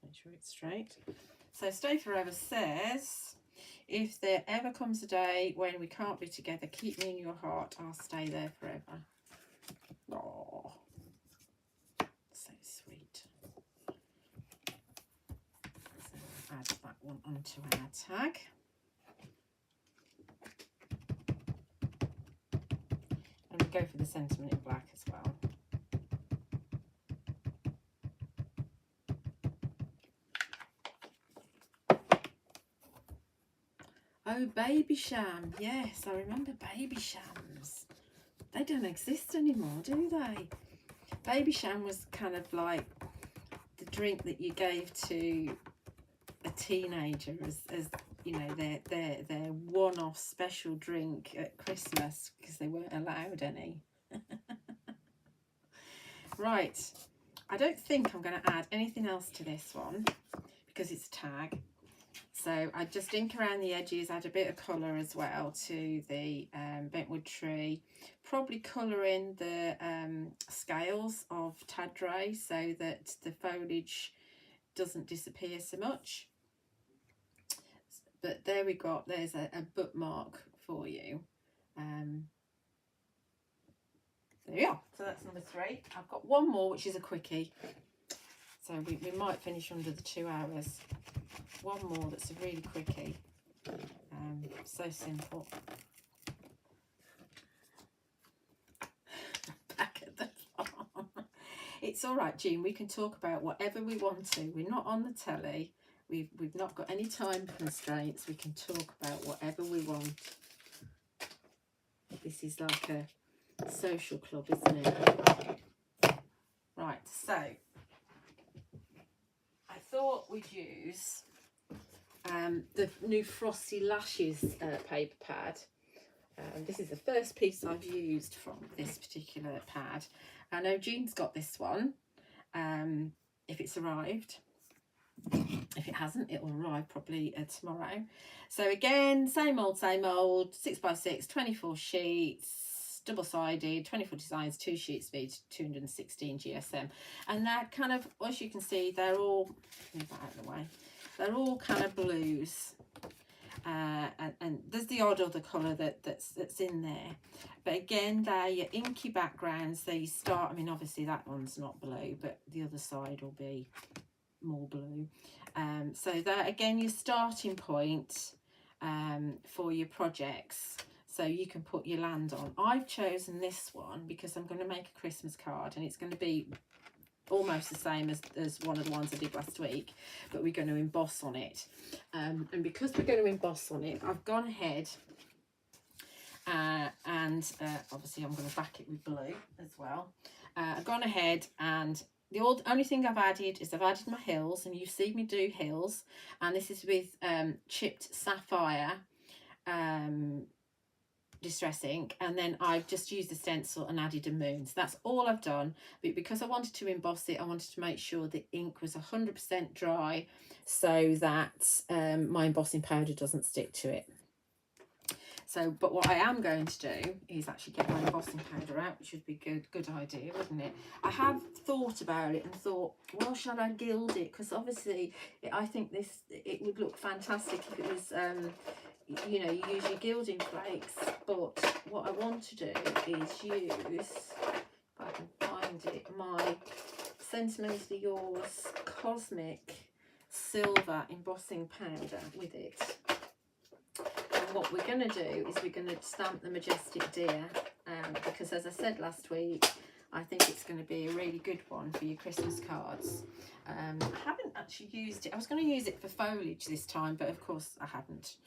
Make sure it's straight. So Stay Forever says, if there ever comes a day when we can't be together, keep me in your heart. I'll stay there forever. Oh, so sweet. So we'll add that one onto our tag. And we'll go for the sentiment in black as well. Oh, Baby Sham. Yes, I remember Baby Shams. They don't exist anymore, do they? Baby Sham was kind of like the drink that you gave to a teenager as you know, their one-off special drink at Christmas because they weren't allowed any. Right, I don't think I'm going to add anything else to this one because it's a tag. So I just ink around the edges, add a bit of colour as well to the bentwood tree. Probably colour in the scales of Tadray so that the foliage doesn't disappear so much. But there we go, there's a bookmark for you. There we are. So that's number 3. I've got one more, which is a quickie. So we might finish under the 2 hours. One more that's a really quickie. So simple. Back at the farm. It's all right, Jean. We can talk about whatever we want to. We're not on the telly. We've not got any time constraints. We can talk about whatever we want. This is like a social club, isn't it? Right, so I thought we'd use the new Frosty Lashes paper pad. This is the first piece I've used from this particular pad. I know Jean's got this one, if it's arrived. If it hasn't, it will arrive probably tomorrow. So again, same old, 6x6, 24 sheets, double-sided, 24 designs, 2 sheet speed, 216 GSM. And that kind of, as you can see, they're all, move that out of the way, they're all kind of blues. And there's the odd other colour that's in there. But again, they're your inky backgrounds. They start, I mean, obviously that one's not blue, but the other side will be more blue. So that, again, your starting point for your projects. So you can put your land on. I've chosen this one because I'm going to make a Christmas card, and it's going to be almost the same as one of the ones I did last week, but we're going to emboss on it. And because we're going to emboss on it, I've gone ahead and obviously I'm going to back it with blue as well. I've gone ahead and the only thing I've added is I've added my hills, and you see me do hills, and this is with chipped sapphire distress ink, and then I've just used the stencil and added a moon. So that's all I've done. But because I wanted to emboss it, I wanted to make sure the ink was 100% dry so that my embossing powder doesn't stick to it. So, but what I am going to do is actually get my embossing powder out, which would be a good idea, wouldn't it? I have thought about it and thought, well, shall I gild it? Because obviously, I think it would look fantastic if it was, you know, you use your gilding flakes. But what I want to do is use, if I can find it, my Sentimentally Yours Cosmic Silver embossing powder with it. What we're going to do is we're going to stamp the Majestic Deer, because as I said last week, I think it's going to be a really good one for your Christmas cards. I haven't actually used it. I was going to use it for foliage this time, but of course I haven't.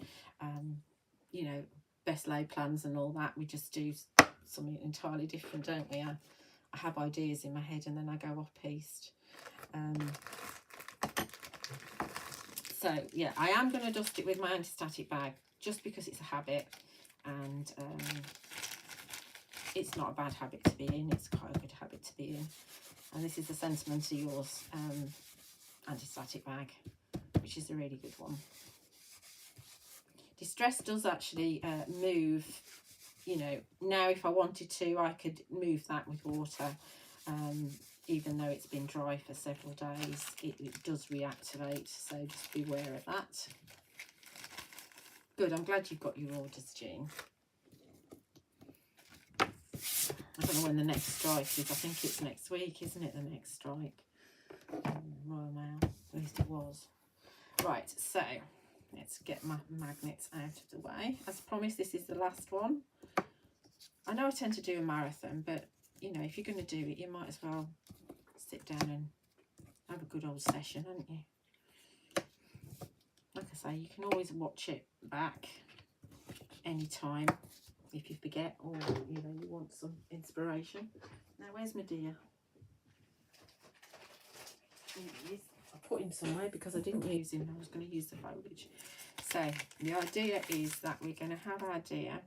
You know, best laid plans and all that. We just do something entirely different, don't we? I have ideas in my head and then I go off piste. So yeah, I am going to dust it with my anti-static bag just because it's a habit, and it's not a bad habit to be in. It's quite a good habit to be in. And this is the Sentiment to Yours anti-static bag, which is a really good one. Distress does actually move, you know, now if I wanted to, I could move that with water. Even though it's been dry for several days, it does reactivate, so just be aware of that. Good, I'm glad you've got your orders, Jean. I don't know when the next strike is. I think it's next week, isn't it, the next strike? Royal Mail, at least it was. Right, so let's get my magnets out of the way. As promised, this is the last one. I know I tend to do a marathon, but, you know, if you're going to do it, you might as well sit down and have a good old session, haven't you? Like I say, you can always watch it back anytime if you forget, or, you know, you want some inspiration. Now, where's my dear? Here he is. I put him somewhere because I didn't use him. I was going to use the foliage. So the idea is that we're going to have our deer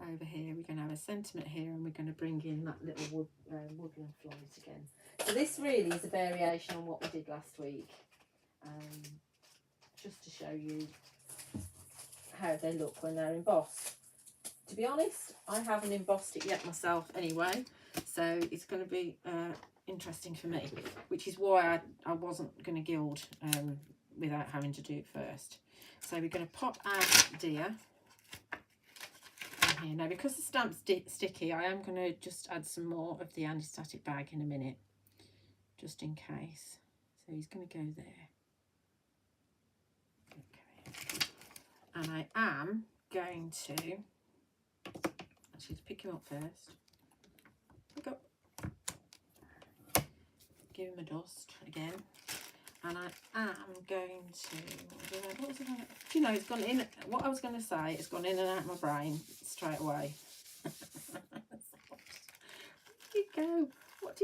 over here. We're going to have a sentiment here, and we're going to bring in that little woodland flight again. So this really is a variation on what we did last week, just to show you how they look when they're embossed. To be honest, I haven't embossed it yet myself anyway, so it's going to be interesting for me, which is why I wasn't going to gild without having to do it first. So we're going to pop our deer in here. Now, because the stamp's sticky, I am going to just add some more of the anti-static bag in a minute, just in case. So he's going to go there. Okay. And I am going to actually pick him up first. Pick up. Give him a dust again. And I am going to, what was I going to, do you know, it's gone in, what I was going to say, it's gone in and out of my brain straight away. Where did it go? What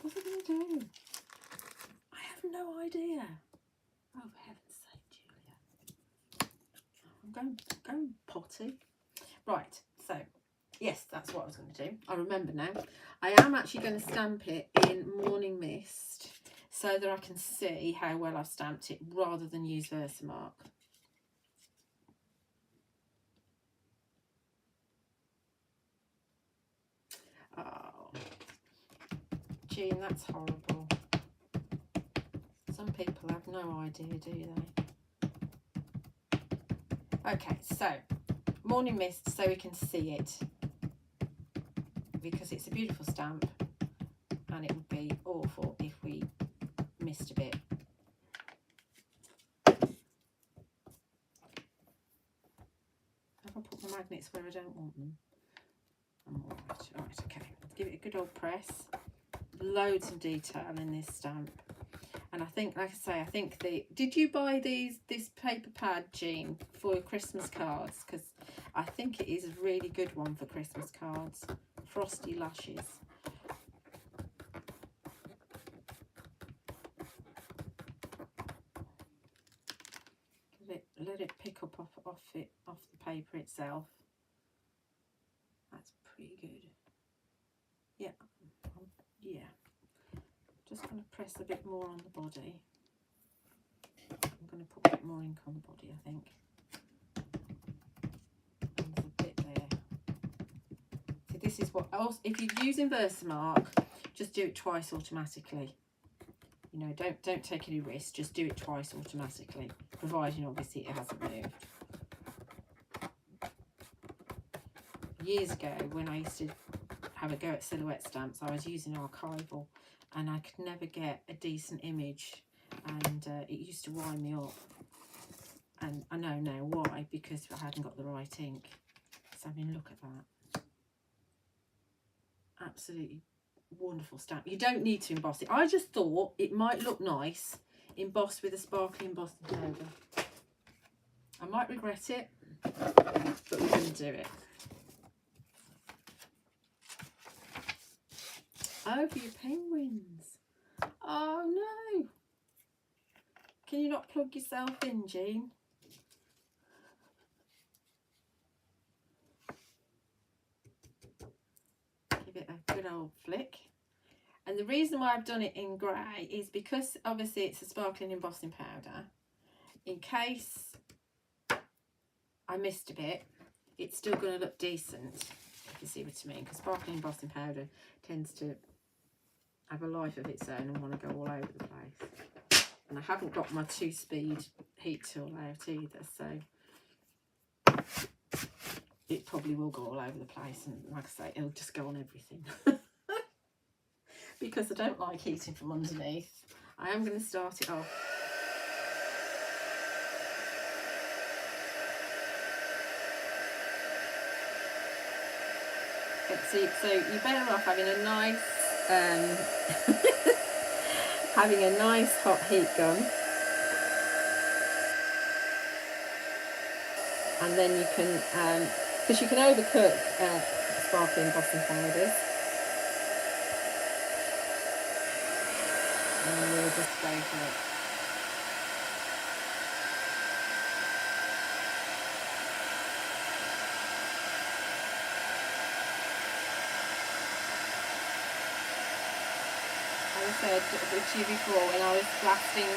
was I going to do? I have no idea. Oh, for heaven's sake, Julia. I'm going potty. Right, so, yes, that's what I was going to do. I remember now. I am actually going to stamp it in Morning Mist, so that I can see how well I've stamped it rather than use Versamark. Oh, Jean, that's horrible. Some people have no idea, do they? Okay, so Morning Mist, so we can see it, because it's a beautiful stamp, and it would be awful if we missed a bit. Have I put my magnets where I don't want them? I'm all right. Right, okay. Give it a good old press. Loads of detail in this stamp. And I think, like I say, I think did you buy this paper pad, Jean, for your Christmas cards? Because I think it is a really good one for Christmas cards. Frosty Lashes. Let it pick up off the paper itself. That's pretty good. Yeah, yeah. Just going to press a bit more on the body. I'm going to put a bit more ink on the body, I think. And there's a bit there. So this is what else. If you're using Versamark, just do it twice automatically. You know, don't take any risks. Just do it twice automatically, providing obviously it hasn't moved. Years ago, when I used to have a go at silhouette stamps, I was using Archival, and I could never get a decent image, and it used to wind me up. And I know now why, because I hadn't got the right ink. So I mean, look at that. Absolutely wonderful stamp. You don't need to emboss it. I just thought it might look nice embossed with a sparkly embossing logo. I might regret it, but we're going to do it. Oh, for your penguins. Oh no. Can you not plug yourself in, Jean? Give it a good old flick. And the reason why I've done it in grey is because obviously it's a sparkling embossing powder. In case I missed a bit, it's still going to look decent, if you see what I mean, because sparkling embossing powder tends to have a life of its own and want to go all over the place. And I haven't got my 2-speed heat tool out either, so it probably will go all over the place, and like I say, it'll just go on everything. Because I don't like heating from underneath. I am going to start it off. So you're better off having a nice having a nice hot heat gun, and then you can because you can overcook sparkling embossing powders. And we'll just go for it. As I said to you before, when I was blasting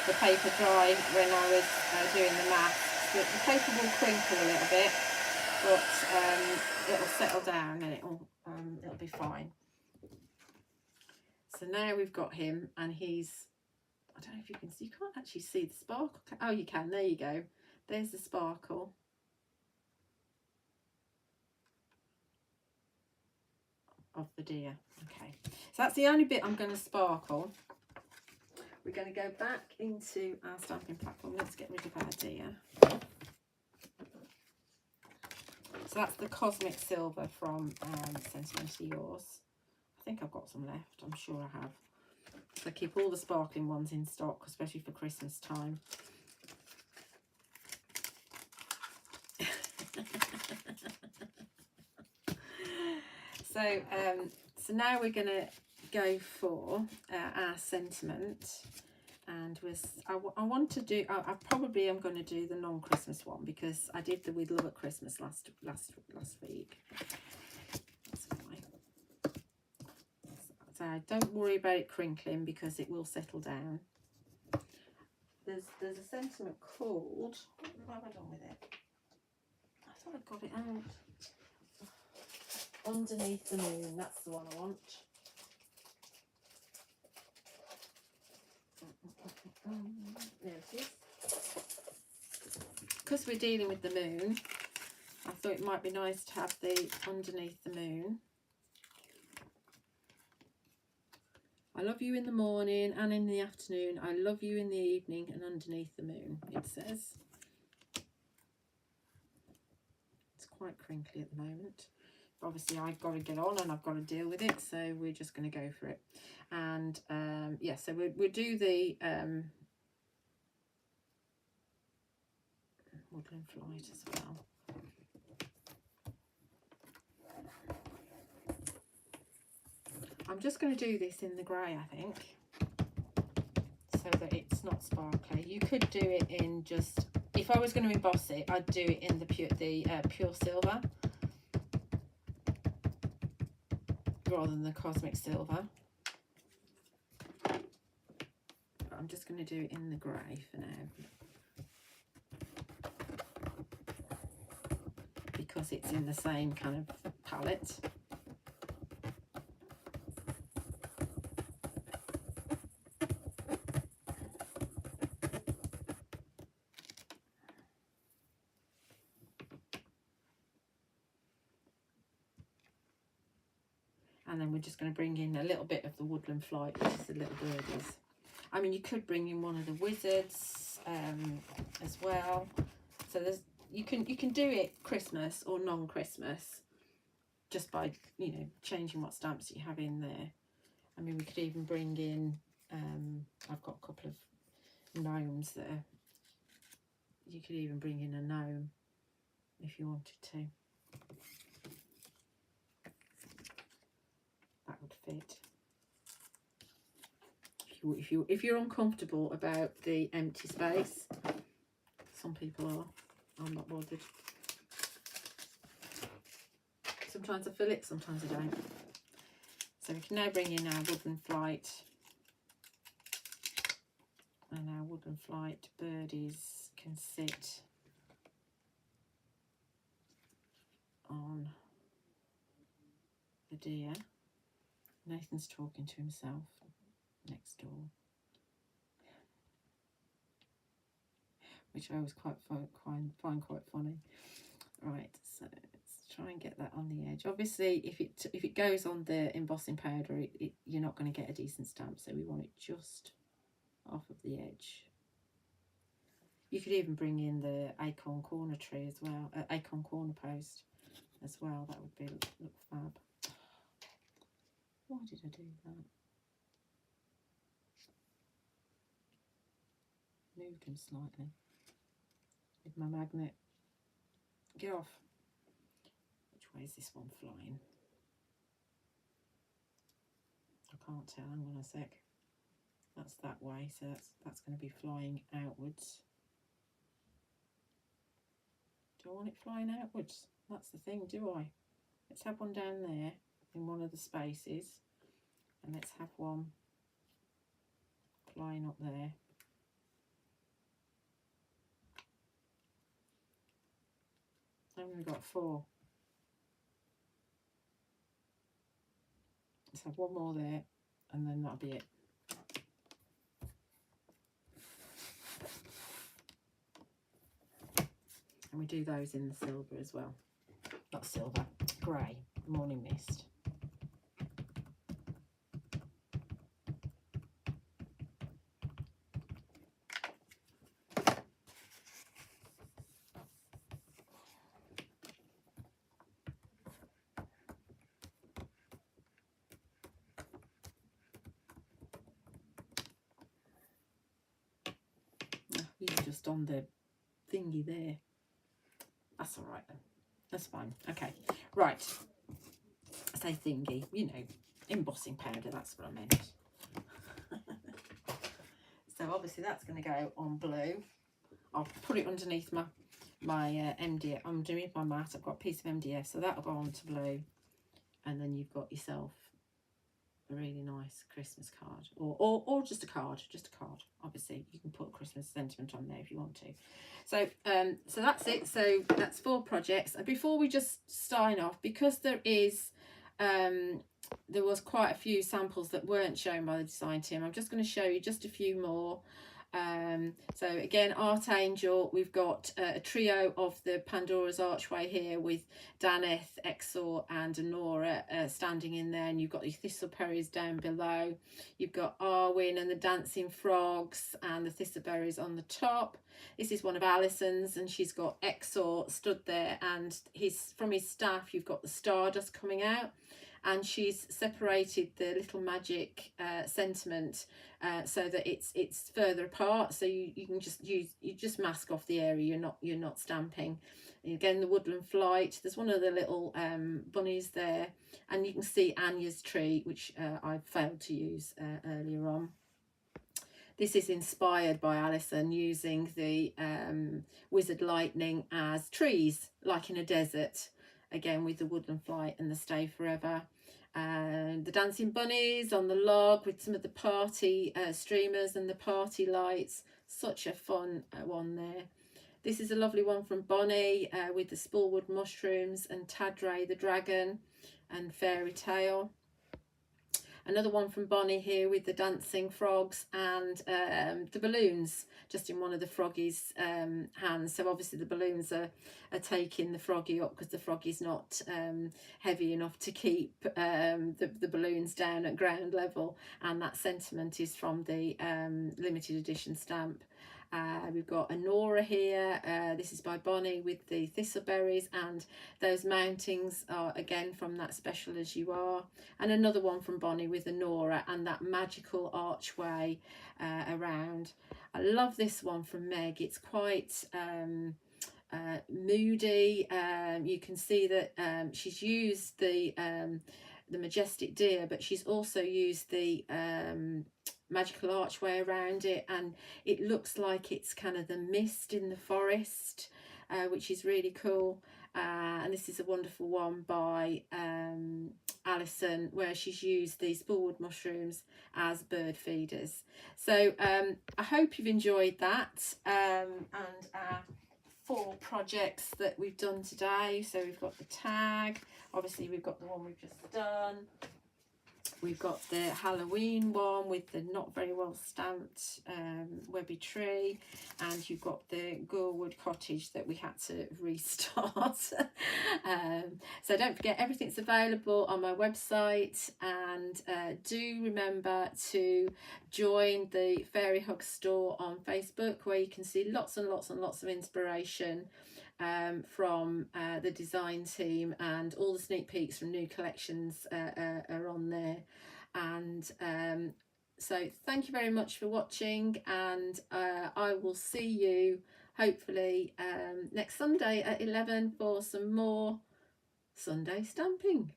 the paper dry when I was doing the masks, the paper will crinkle a little bit, but it'll settle down and it'll be fine. So now we've got him, and he's, I don't know if you can see, you can't actually see the sparkle. Oh, you can, there you go. There's the sparkle. Of the deer. Okay, so that's the only bit I'm going to sparkle. We're going to go back into our stamping platform. Let's get rid of our deer. So that's the Cosmic Silver from Sentimentally Yours. I think I've got some left. I'm sure I have. So I keep all the sparkling ones in stock, especially for Christmas time. So now we're going to go for our sentiment, and I want to do. I probably am going to do the non-Christmas one because I did the With Love at Christmas last week. That's fine. So don't worry about it crinkling because it will settle down. There's a sentiment called. What have I done with it? I thought I got it out. Underneath the Moon, that's the one I want. There it is. Because we're dealing with the moon, I thought it might be nice to have the Underneath the Moon. I love you in the morning and in the afternoon. I love you in the evening and underneath the moon, it says. It's quite crinkly at the moment. Obviously I've got to get on and I've got to deal with it, so we're just going to go for it. And yeah, so we'll do the Woodland Flight as well. I'm just going to do this in the grey, I think, so that it's not sparkly. You could do it in just, if I was going to emboss it, I'd do it in the pure silver rather than the Cosmic Silver. But I'm just going to do it in the grey for now, because it's in the same kind of palette. And then we're just going to bring in a little bit of the Woodland Flight, which is the little birdies. I mean, you could bring in one of the wizards as well. So there's you can do it Christmas or non-Christmas just by, you know, changing what stamps you have in there. I mean, we could even bring in I've got a couple of gnomes there. You could even bring in a gnome if you wanted to. if you're uncomfortable about the empty space. Some people are. I'm not bothered. Sometimes I fill it, sometimes I don't. So we can now bring in our Woodland Flight. And our Woodland Flight birdies can sit on the deer. Nathan's talking to himself next door, which I always find quite funny. Right, so let's try and get that on the edge. Obviously, if it goes on the embossing powder, you're not going to get a decent stamp, so we want it just off of the edge. You could even bring in the acorn corner tree as well, acorn corner post as well. That would be look fab. Why did I do that? Moved him slightly with my magnet. Get off. Which way is this one flying? I can't tell. Hang on a sec. That's that way, so that's going to be flying outwards. Do I want it flying outwards? That's the thing, do I? Let's have one down there in one of the spaces, and let's have one flying up there. I've only got 4. Let's have one more there, and then that'll be it. And we do those in the silver as well. Not silver, grey, morning mist. You're just on the thingy there. That's all right then. That's fine. Okay, right. I say thingy, you know, embossing powder, that's what I meant. So obviously that's going to go on blue. I'll put it underneath my MDF, underneath my mat. I've got a piece of MDF, so that'll go on to blue. And then you've got yourself a really nice Christmas card, or just a card, Obviously you can put a Christmas sentiment on there if you want to. So so that's it. So that's 4 projects. And before we just sign off, because there was quite a few samples that weren't shown by the design team, I'm just going to show you just a few more. So again, Art Angel, we've got a trio of the Pandora's Archway here with Daneth, Exor and Honora standing in there, and you've got your thistleberries down below. You've got Arwen and the dancing frogs and the thistleberries on the top. This is one of Alison's, and she's got Exor stood there, and from his staff you've got the stardust coming out, and she's separated the little magic sentiment so that it's further apart, so you can just mask off the area. You're not stamping. And again, the Woodland Flight, there's one of the little bunnies there, and you can see Anya's tree, which I failed to use earlier on. This is inspired by Alison using the wizard lightning as trees, like in a desert, again with the Woodland Flight and the Stay Forever. And the dancing bunnies on the log with some of the party streamers and the party lights. Such a fun one there. This is a lovely one from Bonnie with the spallwood mushrooms and Tadray the dragon and fairy tale. Another one from Bonnie here with the dancing frogs and the balloons just in one of the froggy's hands. So obviously the balloons are taking the froggy up because the froggy's not heavy enough to keep the balloons down at ground level. And that sentiment is from the limited edition stamp. We've got Honora here. This is by Bonnie with the thistleberries, and those mountings are again from that Special As You Are. And another one from Bonnie with Honora and that magical archway around. I love this one from Meg. It's quite moody. You can see that she's used the majestic deer, but she's also used the magical archway around it, and it looks like it's kind of the mist in the forest, which is really cool. And this is a wonderful one by Alison, where she's used these bullwood mushrooms as bird feeders. So I hope you've enjoyed that, and our 4 projects that we've done today. So we've got the tag, obviously we've got the one we've just done, we've got the Halloween one with the not very well stamped webby tree, and you've got the Gorewood cottage that we had to restart. So don't forget, everything's available on my website, and do remember to join the Fairy Hug store on Facebook, where you can see lots and lots and lots of inspiration from the design team, and all the sneak peeks from new collections are on there. And so thank you very much for watching, and I will see you hopefully next Sunday at 11 for some more Sunday stamping.